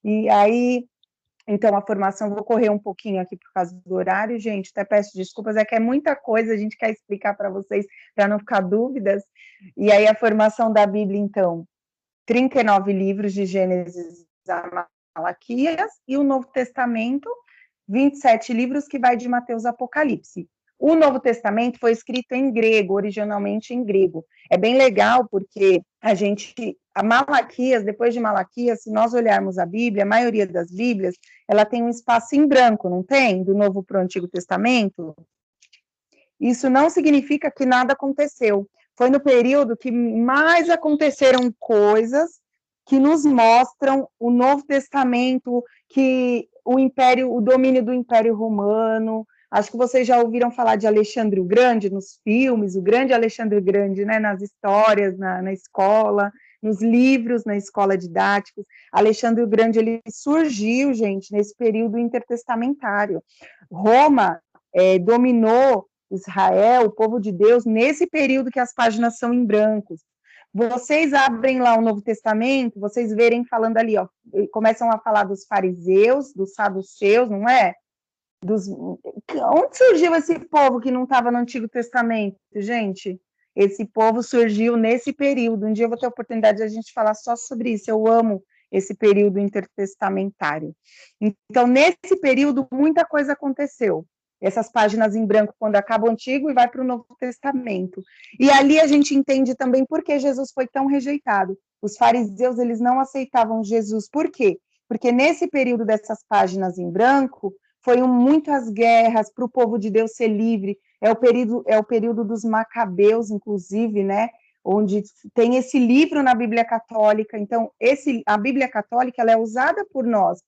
S1: E aí, então, a formação, vou correr um pouquinho aqui por causa do horário, gente, até peço desculpas, é que é muita coisa, a gente quer explicar para vocês, para não ficar dúvidas, e aí a formação da Bíblia, então, 39 livros de Gênesis a Malaquias, e o Novo Testamento, 27 livros que vai de Mateus a Apocalipse. O Novo Testamento foi escrito em grego, originalmente em grego. É bem legal porque a Malaquias, depois de Malaquias, se nós olharmos a Bíblia, a maioria das Bíblias, ela tem um espaço em branco, não tem? Do Novo para o Antigo Testamento. Isso não significa que nada aconteceu. Foi no período que mais aconteceram coisas que nos mostram o Novo Testamento, que o domínio do Império Romano. Acho que vocês já ouviram falar de Alexandre o Grande nos filmes, o grande Alexandre o Grande, né, nas histórias, na escola, nos livros, na escola didáticos. Alexandre o Grande, ele surgiu, gente, nesse período intertestamentário. Roma dominou Israel, o povo de Deus, nesse período que as páginas são em brancos. Vocês abrem lá o Novo Testamento, vocês verem falando ali, ó, começam a falar dos fariseus, dos saduceus, não é? Onde surgiu esse povo que não estava no Antigo Testamento, gente? Esse povo surgiu nesse período. Um dia eu vou ter a oportunidade de a gente falar só sobre isso. Eu amo esse período intertestamentário. Então, nesse período, muita coisa aconteceu. Essas páginas em branco, quando acaba o Antigo e vai para o Novo Testamento. E ali a gente entende também por que Jesus foi tão rejeitado. Os fariseus, eles não aceitavam Jesus. Por quê? Porque nesse período dessas páginas em branco, foram muitas guerras para o povo de Deus ser livre. É o período dos Macabeus, inclusive, né? onde tem esse livro na Bíblia Católica. Então, a Bíblia Católica, ela é usada por nós,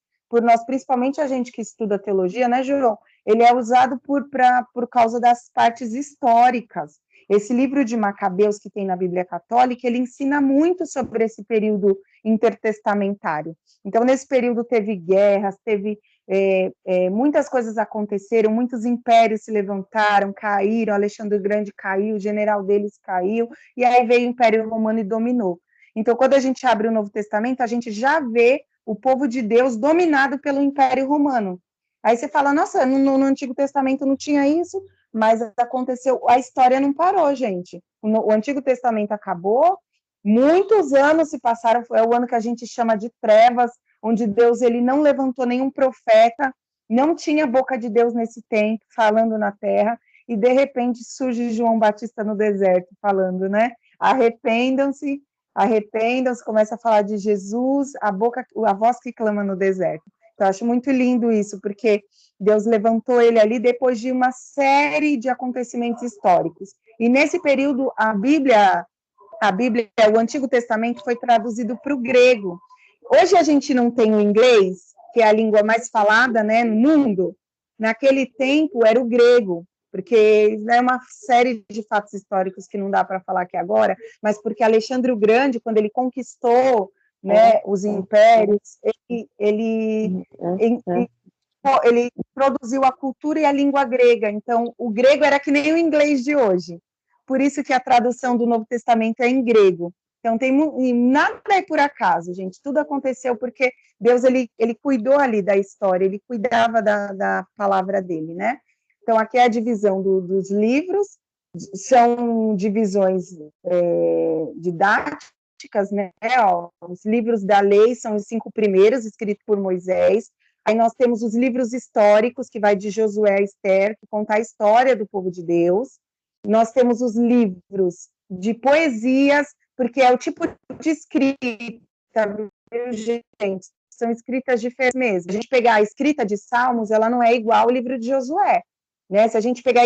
S1: principalmente a gente que estuda teologia, né, João? Ele é usado por causa das partes históricas. Esse livro de Macabeus que tem na Bíblia Católica, ele ensina muito sobre esse período intertestamentário. Então, nesse período teve guerras, teve muitas coisas aconteceram, muitos impérios se levantaram, caíram, Alexandre o Grande caiu, o general deles caiu, e aí veio o Império Romano e dominou. Então, quando a gente abre o Novo Testamento, a gente já vê o povo de Deus dominado pelo Império Romano. Aí você fala, nossa, no Antigo Testamento não tinha isso, mas aconteceu, a história não parou, gente. O Antigo Testamento acabou, muitos anos se passaram, é o ano que a gente chama de trevas, onde Deus ele não levantou nenhum profeta, não tinha boca de Deus nesse tempo, falando na terra, e de repente surge João Batista no deserto, falando, né? Arrependam-se, começa a falar de Jesus, a voz que clama no deserto. Então, eu acho muito lindo isso, porque Deus levantou ele ali depois de uma série de acontecimentos históricos. E nesse período, a Bíblia, o Antigo Testamento, foi traduzido para o grego. Hoje a gente não tem o inglês, que é a língua mais falada, né, no mundo. Naquele tempo era o grego, porque é uma série de fatos históricos que não dá para falar aqui agora, mas porque Alexandre o Grande, quando ele conquistou, né, os impérios, ele produziu a cultura e a língua grega. Então, o grego era que nem o inglês de hoje. Por isso que a tradução do Novo Testamento é em grego. Então, nada é por acaso, gente. Tudo aconteceu porque Deus ele cuidou ali da história, ele cuidava da palavra dele, né? Então, aqui é a divisão dos livros, são divisões didáticas, né? Ó, os livros da lei são os 5 primeiros, escritos por Moisés. Aí nós temos os livros históricos, que vai de Josué a Esther, que conta a história do povo de Deus. Nós temos os livros de poesias, porque é o tipo de escrita, viu, gente? São escritas diferentes mesmo. A gente pegar a escrita de Salmos, ela não é igual ao livro de Josué. Né? Se a gente pegar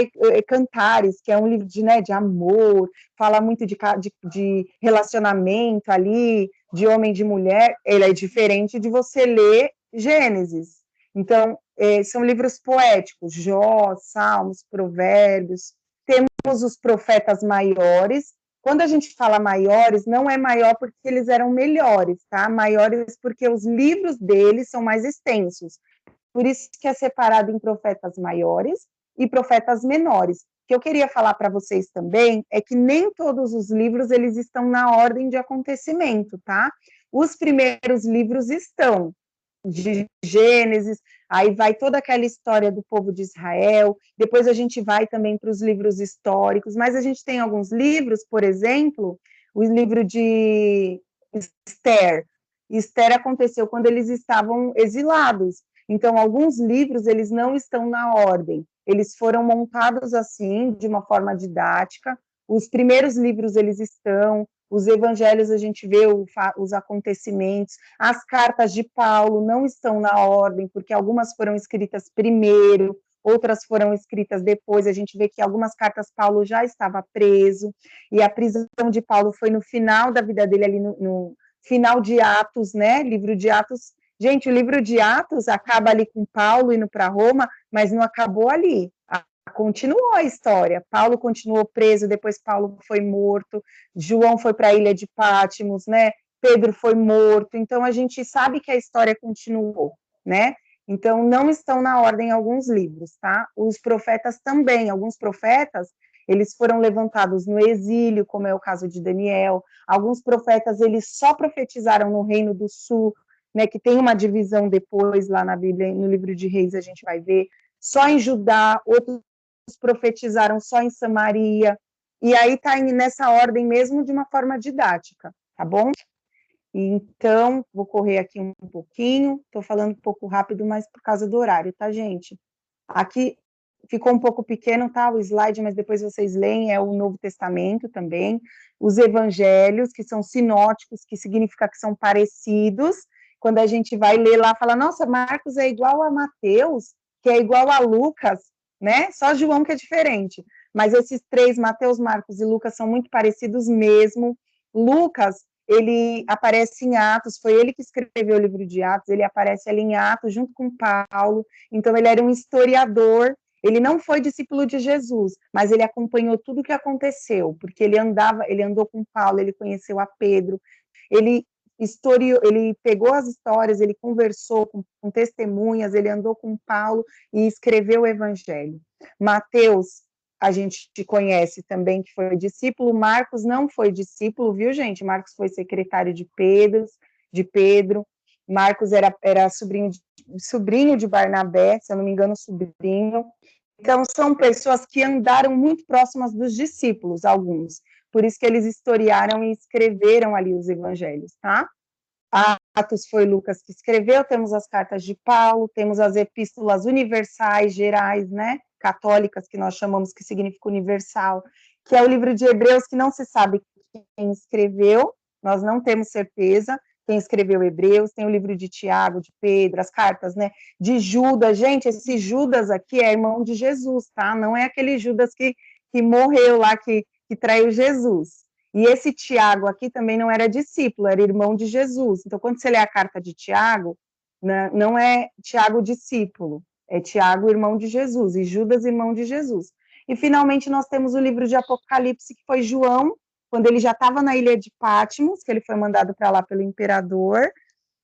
S1: Cantares, que é um livro de amor, fala muito de relacionamento ali, de homem e de mulher, ele é diferente de você ler Gênesis. Então, são livros poéticos, Jó, Salmos, Provérbios. Temos os profetas maiores. Quando a gente fala maiores, não é maior porque eles eram melhores, tá? Maiores porque os livros deles são mais extensos. Por isso que é separado em profetas maiores e profetas menores. O que eu queria falar para vocês também é que nem todos os livros eles estão na ordem de acontecimento, tá? Os primeiros livros estão de Gênesis, aí vai toda aquela história do povo de Israel, depois a gente vai também para os livros históricos, mas a gente tem alguns livros, por exemplo, o livro de Esther. Esther aconteceu quando eles estavam exilados, então alguns livros eles não estão na ordem, eles foram montados assim, de uma forma didática, os primeiros livros eles estão, os evangelhos a gente vê os acontecimentos, as cartas de Paulo não estão na ordem, porque algumas foram escritas primeiro, outras foram escritas depois, a gente vê que algumas cartas Paulo já estava preso, e a prisão de Paulo foi no final da vida dele, ali no final de Atos, né, livro de Atos. Gente, o livro de Atos acaba ali com Paulo indo para Roma, mas não acabou ali. Continuou a história. Paulo continuou preso, depois Paulo foi morto, João foi para a ilha de Patmos, né? Pedro foi morto. Então a gente sabe que a história continuou, né? Então não estão na ordem alguns livros, tá? Os profetas também, alguns profetas, eles foram levantados no exílio, como é o caso de Daniel. Alguns profetas, eles só profetizaram no Reino do Sul, né, que tem uma divisão depois lá na Bíblia, no livro de Reis a gente vai ver, só em Judá, outros profetizaram só em Samaria, e aí está nessa ordem mesmo de uma forma didática, tá bom? Então, vou correr aqui um pouquinho, estou falando um pouco rápido, mas por causa do horário, tá, gente? Aqui ficou um pouco pequeno, tá, o slide, mas depois vocês leem, é o Novo Testamento também, os evangelhos, que são sinóticos, que significa que são parecidos. Quando a gente vai ler lá, fala, nossa, Marcos é igual a Mateus, que é igual a Lucas, né? Só João que é diferente. mas esses três, Mateus, Marcos e Lucas, são muito parecidos mesmo. Lucas, ele aparece em Atos, foi ele que escreveu o livro de Atos, ele aparece ali em Atos junto com Paulo, então ele era um historiador, ele não foi discípulo de Jesus, mas ele acompanhou tudo o que aconteceu, porque ele andou com Paulo, ele conheceu a Pedro, ele ele pegou as histórias, ele conversou com testemunhas, ele andou com Paulo e escreveu o Evangelho. Mateus, a gente conhece também que foi discípulo, Marcos não foi discípulo, viu, gente? Marcos foi secretário de Pedro, Marcos era sobrinho de Barnabé, se eu não me engano, sobrinho. Então, são pessoas que andaram muito próximas dos discípulos, alguns. Por isso que eles historiaram e escreveram ali os evangelhos, tá? Atos foi Lucas que escreveu, temos as cartas de Paulo, temos as epístolas universais, gerais, né? Católicas, que nós chamamos, que significa universal, que é o livro de Hebreus, que não se sabe quem escreveu, nós não temos certeza quem escreveu Hebreus, tem o livro de Tiago, de Pedro, as cartas, né, de Judas. Gente, esse Judas aqui é irmão de Jesus, tá? Não é aquele Judas que morreu lá, que traiu Jesus. E esse Tiago aqui também não era discípulo, era irmão de Jesus. Então, quando você lê a carta de Tiago, né, não é Tiago discípulo, é Tiago irmão de Jesus, e Judas irmão de Jesus. E, finalmente, nós temos o livro de Apocalipse, que foi João, quando ele já estava na ilha de Patmos, que ele foi mandado para lá pelo imperador.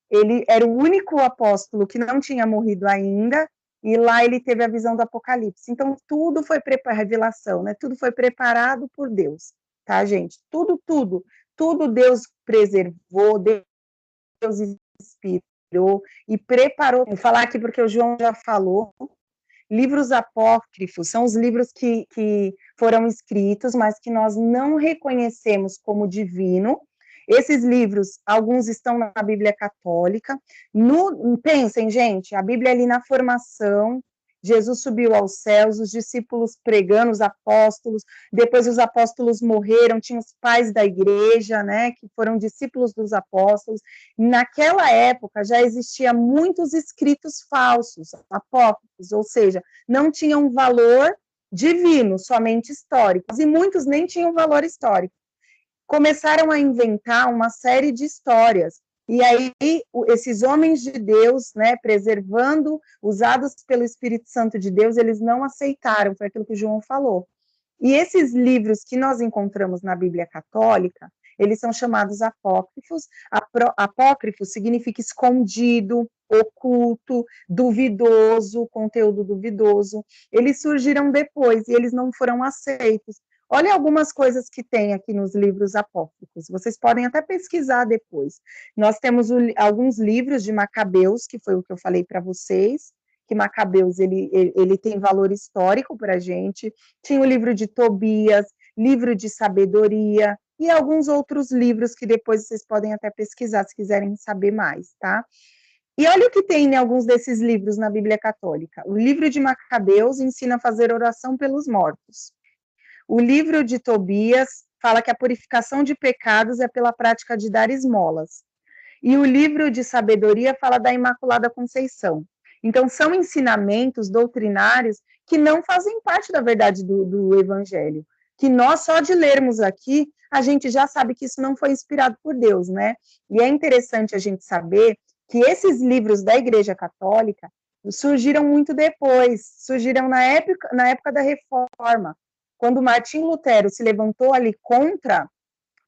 S1: Ele era o único apóstolo que não tinha morrido ainda, e lá ele teve a visão do Apocalipse. Então, tudo foi revelação, né? Tudo foi preparado por Deus, tá, gente? Tudo Deus preservou, Deus inspirou e preparou. Vou falar aqui porque o João já falou. Livros apócrifos são os livros que foram escritos, mas que nós não reconhecemos como divino. Esses livros, alguns estão na Bíblia Católica. Pensem, gente, a Bíblia ali na formação, Jesus subiu aos céus, os discípulos pregando, os apóstolos, depois os apóstolos morreram, tinha os pais da igreja, né, que foram discípulos dos apóstolos. Naquela época já existia muitos escritos falsos, apócrifos, ou seja, não tinham valor divino, somente históricos, e muitos nem tinham valor histórico. Começaram a inventar uma série de histórias, e aí esses homens de Deus, né, preservando, usados pelo Espírito Santo de Deus, eles não aceitaram, foi aquilo que o João falou. E esses livros que nós encontramos na Bíblia Católica, eles são chamados apócrifos. Apócrifo significa escondido, oculto, duvidoso, conteúdo duvidoso. Eles surgiram depois e eles não foram aceitos. Olha algumas coisas que tem aqui nos livros apócrifos, vocês podem até pesquisar depois. Nós temos alguns livros de Macabeus, que foi o que eu falei para vocês, que Macabeus ele tem valor histórico para a gente. Tinha o livro de Tobias, livro de sabedoria, e alguns outros livros que depois vocês podem até pesquisar, se quiserem saber mais, tá? E olha o que tem em alguns desses livros na Bíblia Católica. O livro de Macabeus ensina a fazer oração pelos mortos. O livro de Tobias fala que a purificação de pecados é pela prática de dar esmolas. E o livro de sabedoria fala da Imaculada Conceição. Então, são ensinamentos doutrinários que não fazem parte da verdade do Evangelho. Que nós, só de lermos aqui, a gente já sabe que isso não foi inspirado por Deus, né? E é interessante a gente saber que esses livros da Igreja Católica surgiram muito depois, surgiram na época da Reforma. Quando Martim Lutero se levantou ali contra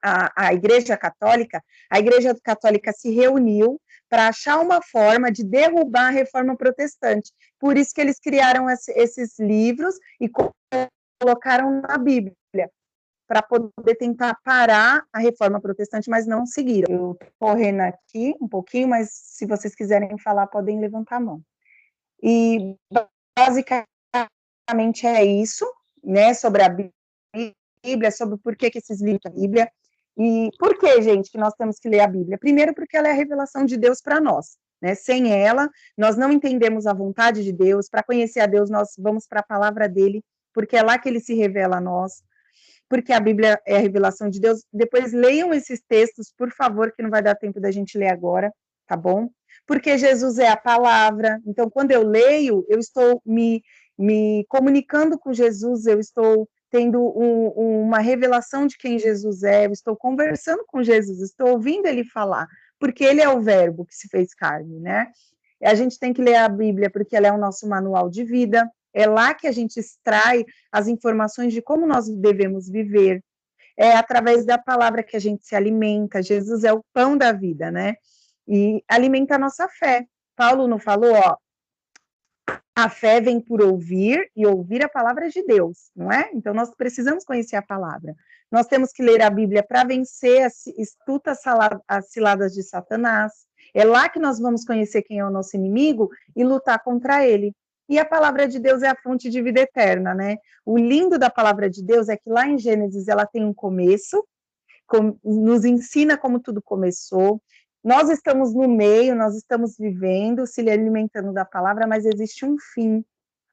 S1: a Igreja Católica se reuniu para achar uma forma de derrubar a Reforma Protestante. Por isso que eles criaram esses livros e colocaram na Bíblia, para poder tentar parar a Reforma Protestante, mas não seguiram. Eu estou correndo aqui um pouquinho, mas se vocês quiserem falar, podem levantar a mão. E, basicamente, é isso, né, sobre a Bíblia, sobre por que esses livros da Bíblia. E por que, gente, que nós temos que ler a Bíblia? Primeiro, porque ela é a revelação de Deus para nós, né? Sem ela, nós não entendemos a vontade de Deus. Para conhecer a Deus, nós vamos para a palavra dele, porque é lá que ele se revela a nós. Porque a Bíblia é a revelação de Deus. Depois leiam esses textos, por favor, que não vai dar tempo da gente ler agora, tá bom? Porque Jesus é a palavra. Então, quando eu leio, eu estou me comunicando com Jesus, eu estou tendo uma revelação de quem Jesus é, eu estou conversando com Jesus, estou ouvindo ele falar, porque ele é o verbo que se fez carne, né? A gente tem que ler a Bíblia porque ela é o nosso manual de vida, é lá que a gente extrai as informações de como nós devemos viver, é através da palavra que a gente se alimenta, Jesus é o pão da vida, né? E alimenta a nossa fé. Paulo não falou, ó, a fé vem por ouvir e ouvir a palavra de Deus, não é? Então nós precisamos conhecer a palavra. Nós temos que ler a Bíblia para vencer as ciladas de Satanás. É lá que nós vamos conhecer quem é o nosso inimigo e lutar contra ele. E a palavra de Deus é a fonte de vida eterna, né? O lindo da palavra de Deus é que lá em Gênesis ela tem um começo, nos ensina como tudo começou. Nós estamos no meio, nós estamos vivendo, se alimentando da palavra, mas existe um fim.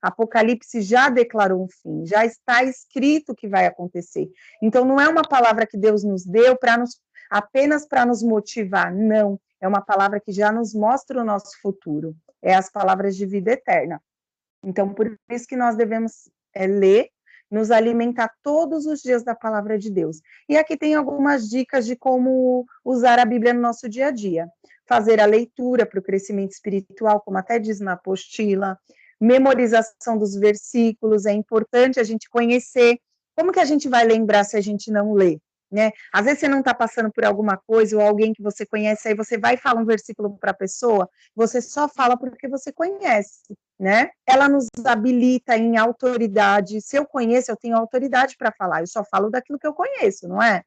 S1: Apocalipse já declarou um fim, já está escrito o que vai acontecer. Então, não é uma palavra que Deus nos deu apenas para nos motivar, não. É uma palavra que já nos mostra o nosso futuro. É as palavras de vida eterna. Então, por isso que nós devemos ler, nos alimentar todos os dias da palavra de Deus. E aqui tem algumas dicas de como usar a Bíblia no nosso dia a dia. Fazer a leitura para o crescimento espiritual, como até diz na apostila, memorização dos versículos, é importante a gente conhecer. Como que a gente vai lembrar se a gente não lê? Né? Às vezes você não está passando por alguma coisa, ou alguém que você conhece, aí você vai falar um versículo para a pessoa, você só fala porque você conhece, né? Ela nos habilita em autoridade. Se eu conheço, eu tenho autoridade para falar, eu só falo daquilo que eu conheço, não é?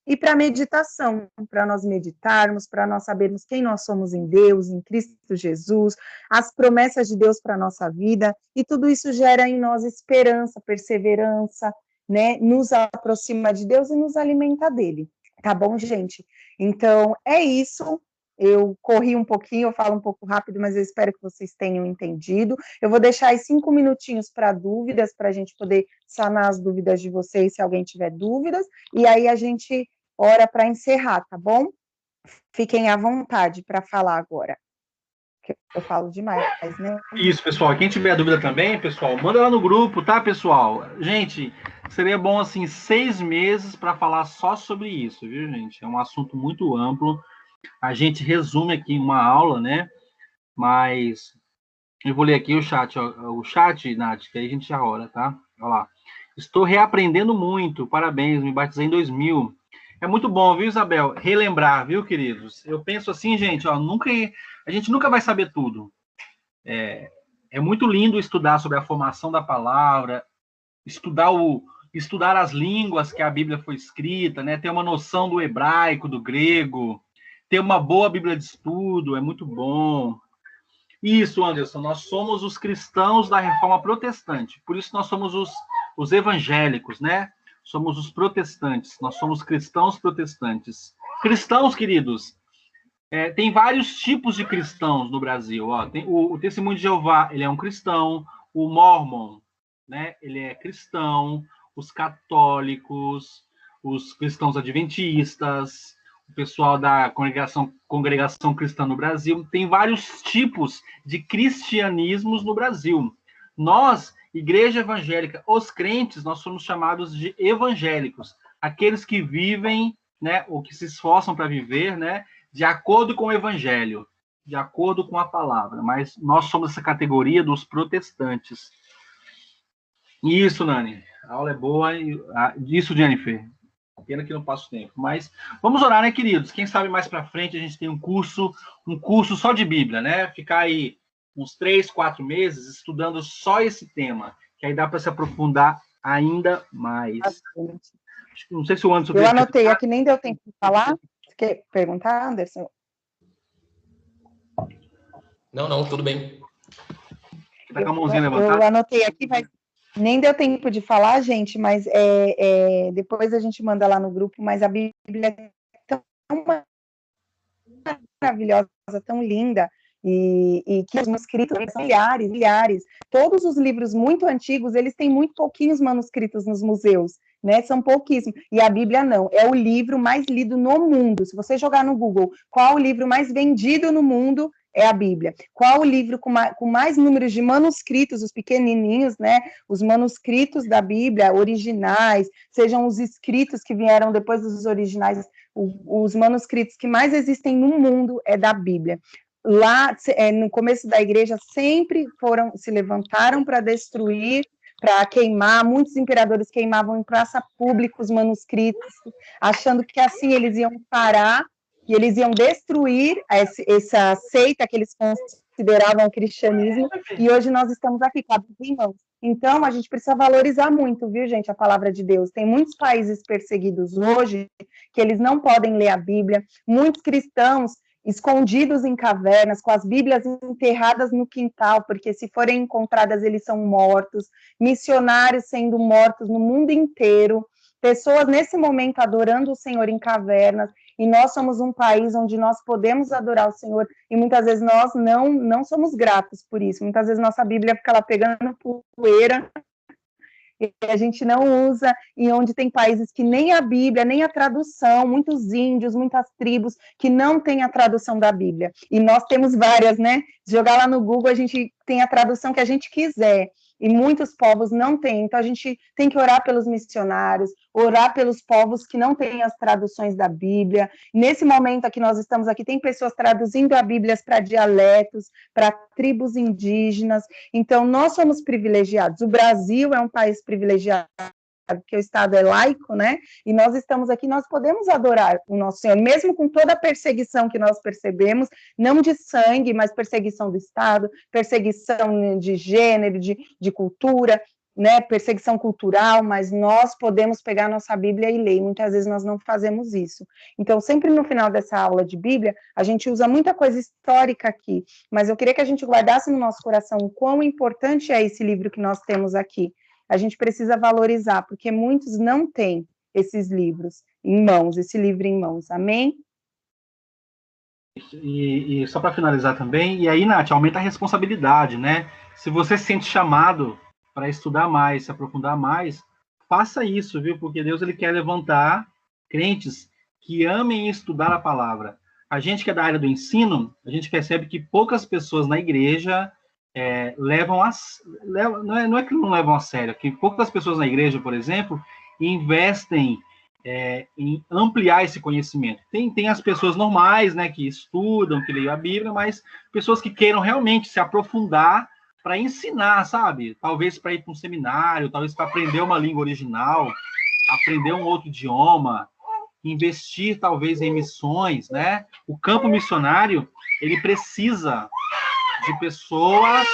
S1: E para meditação, para nós meditarmos, para nós sabermos quem nós somos em Deus, em Cristo Jesus, as promessas de Deus para a nossa vida, e tudo isso gera em nós esperança, perseverança, né? Nos aproxima de Deus e nos alimenta dele. Tá bom, gente? Então, é isso. Eu corri um pouquinho, eu falo um pouco rápido, mas eu espero que vocês tenham entendido. Eu vou deixar aí 5 minutinhos para dúvidas, para a gente poder sanar as dúvidas de vocês, se alguém tiver dúvidas, e aí a gente ora para encerrar, tá bom? Fiquem à vontade para falar agora. Eu falo demais, né?
S3: Isso, pessoal. Quem tiver dúvida também, pessoal, manda lá no grupo, tá, pessoal? Gente, seria bom, assim, 6 meses para falar só sobre isso, viu, gente? É um assunto muito amplo. A gente resume aqui em uma aula, né? Mas eu vou ler aqui o chat, ó. O chat, Nath, que aí a gente já ora, tá? Olha lá. Estou reaprendendo muito. Parabéns, me batizei em 2000. É muito bom, viu, Isabel? Relembrar, viu, queridos? Eu penso assim, gente, ó, a gente nunca vai saber tudo. É muito lindo estudar sobre a formação da palavra, estudar as línguas que a Bíblia foi escrita, né? Ter uma noção do hebraico, do grego, ter uma boa Bíblia de estudo, é muito bom. Isso, Anderson, nós somos os cristãos da Reforma Protestante, por isso nós somos os evangélicos, né? Somos os protestantes, nós somos cristãos protestantes. Cristãos, queridos, tem vários tipos de cristãos no Brasil. Ó. Tem o Testemunho de Jeová, ele é um cristão. O Mormon, né, ele é cristão. Os católicos, os cristãos adventistas, o pessoal da congregação cristã no Brasil. Tem vários tipos de cristianismos no Brasil. Nós, Igreja Evangélica, os crentes, nós somos chamados de evangélicos, aqueles que vivem, né, ou que se esforçam para viver, né, de acordo com o evangelho, de acordo com a palavra, mas nós somos essa categoria dos protestantes. Isso, Nani, a aula é boa, isso, Jennifer, pena que não passo tempo, mas vamos orar, né, queridos? Quem sabe mais para frente a gente tem um curso só de Bíblia, né, ficar aí uns 3, 4 meses estudando só esse tema, que aí dá para se aprofundar ainda mais. Não sei se o Anderson...
S1: Eu anotei aqui, nem deu tempo de falar. Você quer perguntar, Anderson?
S6: Não, tudo bem.
S3: Tá com a mãozinha levantada.
S1: Eu anotei aqui, mas nem deu tempo de falar, gente, mas depois a gente manda lá no grupo, mas a Bíblia é tão maravilhosa, tão linda, e que os manuscritos são milhares. Todos os livros muito antigos, eles têm muito pouquinhos manuscritos nos museus, né? São pouquíssimos. E a Bíblia não, é o livro mais lido no mundo. Se você jogar no Google qual o livro mais vendido no mundo, É a Bíblia. Qual o livro com mais números de manuscritos, os pequenininhos, né? Os manuscritos da Bíblia, originais, sejam os escritos que vieram depois dos originais, os manuscritos que mais existem no mundo é da Bíblia. Lá, no começo da igreja, sempre se levantaram para destruir, para queimar, muitos imperadores queimavam em praça pública os manuscritos, achando que assim eles iam parar e eles iam destruir essa seita que eles consideravam o cristianismo, e hoje nós estamos aqui, com a Bíblia em mãos. Então, a gente precisa valorizar muito, viu, gente, a palavra de Deus. Tem muitos países perseguidos hoje que eles não podem ler a Bíblia, muitos cristãos escondidos em cavernas, com as Bíblias enterradas no quintal, porque se forem encontradas, eles são mortos, missionários sendo mortos no mundo inteiro, pessoas nesse momento adorando o Senhor em cavernas, e nós somos um país onde nós podemos adorar o Senhor, e muitas vezes nós não somos gratos por isso, muitas vezes nossa Bíblia fica lá pegando poeira, e a gente não usa, e onde tem países que nem a Bíblia, nem a tradução, muitos índios, muitas tribos que não têm a tradução da Bíblia, e nós temos várias, né? Jogar lá no Google, a gente tem a tradução que a gente quiser, e muitos povos não têm, então a gente tem que orar pelos missionários, orar pelos povos que não têm as traduções da Bíblia. Nesse momento aqui nós estamos aqui, tem pessoas traduzindo a Bíblia para dialetos, para tribos indígenas, então nós somos privilegiados, o Brasil é um país privilegiado, porque o Estado é laico, né, e nós estamos aqui, nós podemos adorar o nosso Senhor, mesmo com toda a perseguição que nós percebemos, não de sangue, mas perseguição do Estado, perseguição de gênero, de cultura, né, perseguição cultural, mas nós podemos pegar nossa Bíblia e ler, e muitas vezes nós não fazemos isso. Então, sempre no final dessa aula de Bíblia, a gente usa muita coisa histórica aqui, mas eu queria que a gente guardasse no nosso coração o quão importante é esse livro que nós temos aqui. A gente precisa valorizar, porque muitos não têm esses livros em mãos, esse livro em mãos. Amém?
S3: E só para finalizar também, e aí, Nath, aumenta a responsabilidade, né? Se você se sente chamado para estudar mais, se aprofundar mais, faça isso, viu? Porque Deus ele quer levantar crentes que amem estudar a palavra. A gente que é da área do ensino, a gente percebe que poucas pessoas na igreja não é que não levam a sério, que poucas pessoas na igreja, por exemplo, investem em ampliar esse conhecimento. Tem as pessoas normais, né, que estudam, que leem a Bíblia, mas pessoas que queiram realmente se aprofundar para ensinar, sabe? Talvez para ir para um seminário, talvez para aprender uma língua original, aprender um outro idioma, investir talvez em missões, né? O campo missionário, ele precisa de pessoas,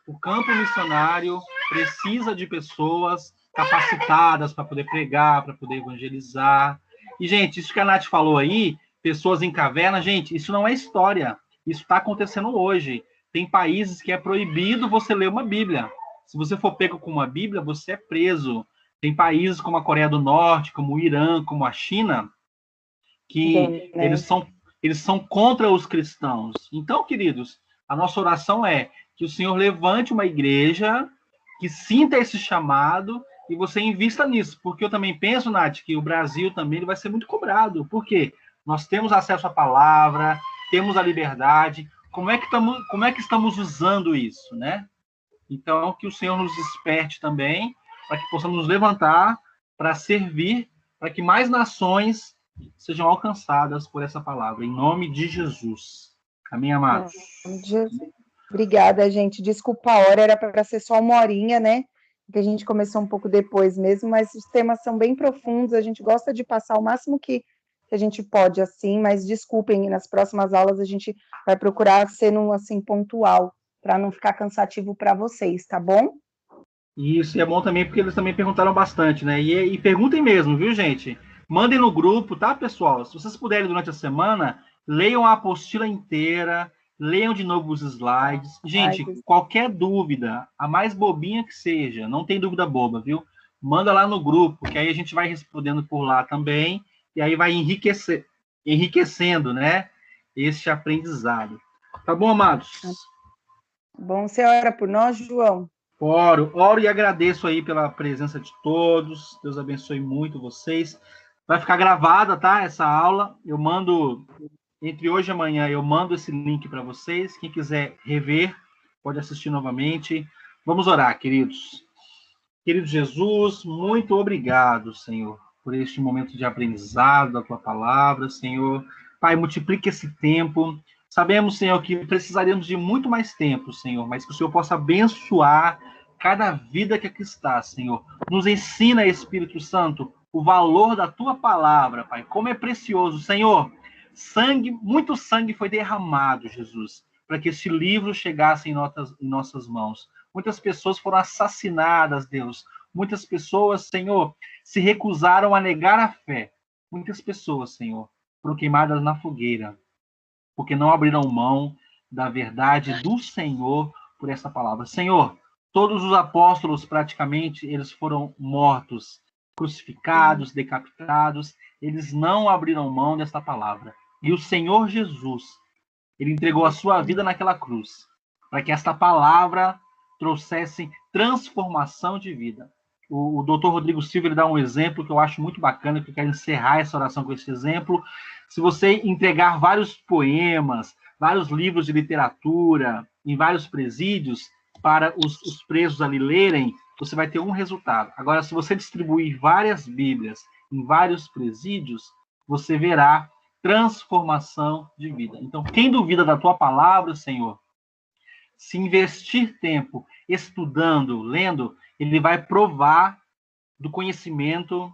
S3: o campo missionário precisa de pessoas capacitadas para poder pregar, para poder evangelizar. E, gente, isso que a Nath falou aí, pessoas em caverna, gente, isso não é história. Isso está acontecendo hoje. Tem países que é proibido você ler uma Bíblia. Se você for pego com uma Bíblia, você é preso. Tem países como a Coreia do Norte, como o Irã, como a China, que eles são contra os cristãos. Então, queridos, a nossa oração é que o Senhor levante uma igreja que sinta esse chamado e você invista nisso. Porque eu também penso, Nath, que o Brasil também ele vai ser muito cobrado. Por quê? Nós temos acesso à palavra, temos a liberdade. Como é que estamos usando isso, né? Então, que o Senhor nos desperte também, para que possamos nos levantar para servir, para que mais nações sejam alcançadas por essa palavra. Em nome de Jesus. Amém, amados?
S1: Obrigada, gente. Desculpa a hora, era para ser só uma horinha, né? Porque a gente começou um pouco depois mesmo, mas os temas são bem profundos, a gente gosta de passar o máximo que a gente pode, assim, mas desculpem, nas próximas aulas a gente vai procurar ser assim, pontual, para não ficar cansativo para vocês, tá bom?
S3: Isso, e é bom também porque eles também perguntaram bastante, né? E perguntem mesmo, viu, gente? Mandem no grupo, tá, pessoal? Se vocês puderem durante a semana, leiam a apostila inteira, leiam de novo os slides. Gente, qualquer dúvida, a mais bobinha que seja, não tem dúvida boba, viu? Manda lá no grupo, que aí a gente vai respondendo por lá também, e aí vai enriquecendo, né, esse aprendizado. Tá bom, amados?
S1: Bom, você ora por nós, João?
S3: Oro e agradeço aí pela presença de todos. Deus abençoe muito vocês. Vai ficar gravada, tá? Essa aula. Eu mando Entre hoje e amanhã eu mando esse link para vocês. Quem quiser rever, pode assistir novamente. Vamos orar, queridos. Querido Jesus, muito obrigado, Senhor, por este momento de aprendizado da Tua palavra, Senhor. Pai, multiplique esse tempo. Sabemos, Senhor, que precisaríamos de muito mais tempo, Senhor, mas que o Senhor possa abençoar cada vida que aqui está, Senhor. Nos ensina, Espírito Santo, o valor da Tua palavra, Pai. Como é precioso, Senhor. Muito sangue foi derramado, Jesus, para que este livro chegasse em nossas mãos. Muitas pessoas foram assassinadas, Deus. Muitas pessoas, Senhor, se recusaram a negar a fé. Muitas pessoas, Senhor, foram queimadas na fogueira, porque não abriram mão da verdade do Senhor por essa palavra. Senhor, todos os apóstolos, praticamente, eles foram mortos, crucificados, decapitados. Eles não abriram mão dessa palavra. E o Senhor Jesus, ele entregou a sua vida naquela cruz, para que esta palavra trouxesse transformação de vida. O Dr. Rodrigo Silva, ele dá um exemplo que eu acho muito bacana, que eu quero encerrar essa oração com esse exemplo. Se você entregar vários poemas, vários livros de literatura em vários presídios para os presos ali lerem, você vai ter um resultado. Agora, se você distribuir várias Bíblias em vários presídios, você verá transformação de vida. Então, quem duvida da tua palavra, Senhor, se investir tempo estudando, lendo, ele vai provar do conhecimento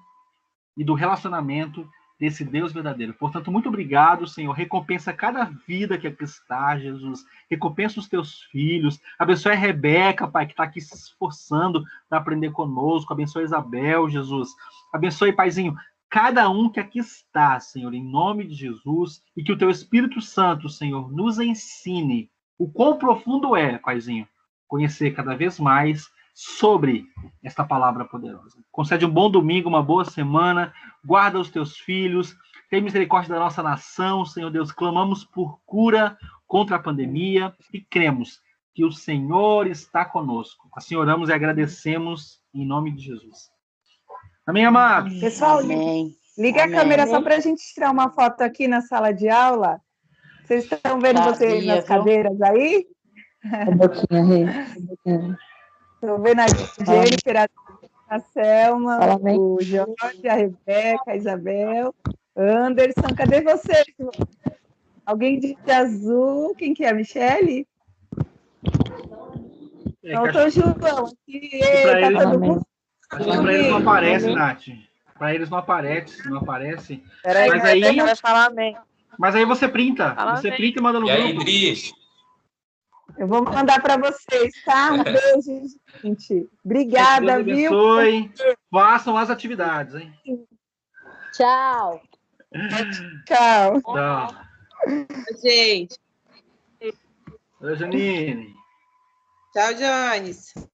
S3: e do relacionamento desse Deus verdadeiro. Portanto, muito obrigado, Senhor. Recompensa cada vida que aqui está, Jesus. Recompensa os teus filhos. Abençoe a Rebeca, Pai, que está aqui se esforçando para aprender conosco. Abençoe a Isabel, Jesus. Abençoe, Paizinho, cada um que aqui está, Senhor, em nome de Jesus, e que o teu Espírito Santo, Senhor, nos ensine o quão profundo é, Paizinho, conhecer cada vez mais sobre esta palavra poderosa. Concede um bom domingo, uma boa semana, guarda os teus filhos, tem misericórdia da nossa nação, Senhor Deus, clamamos por cura contra a pandemia e cremos que o Senhor está conosco. Assim oramos e agradecemos em nome de Jesus. Amém, amados?
S1: Pessoal,
S7: Amém.
S1: liga
S7: Amém.
S1: a câmera só para a gente tirar uma foto aqui na sala de aula. Vocês estão vendo vocês nas cadeiras aí?
S2: Um pouquinho, Rê.
S1: Estou vendo a Jennifer, a Selma, o Jorge, a Rebeca, a Isabel, Anderson. Cadê vocês? Alguém de azul? Quem que é? A Michele? Faltou João. Aqui, tá todo mundo?
S3: Acho que para eles não aparece, Nath. Para eles não aparece.
S2: Peraí,
S3: mas aí
S2: vai falar amém.
S3: Mas aí você printa.
S2: Fala
S3: você
S2: amém.
S3: printa e manda no grupo.
S6: E aí, Dries?
S1: Eu vou mandar para vocês, tá? Um beijo, gente. Obrigada,
S3: Deus
S1: viu?
S3: abençoe. Façam as atividades, hein?
S7: Tchau.
S1: Tchau.
S3: Tchau.
S8: Gente.
S3: Oi, Janine.
S8: Tchau, Jones.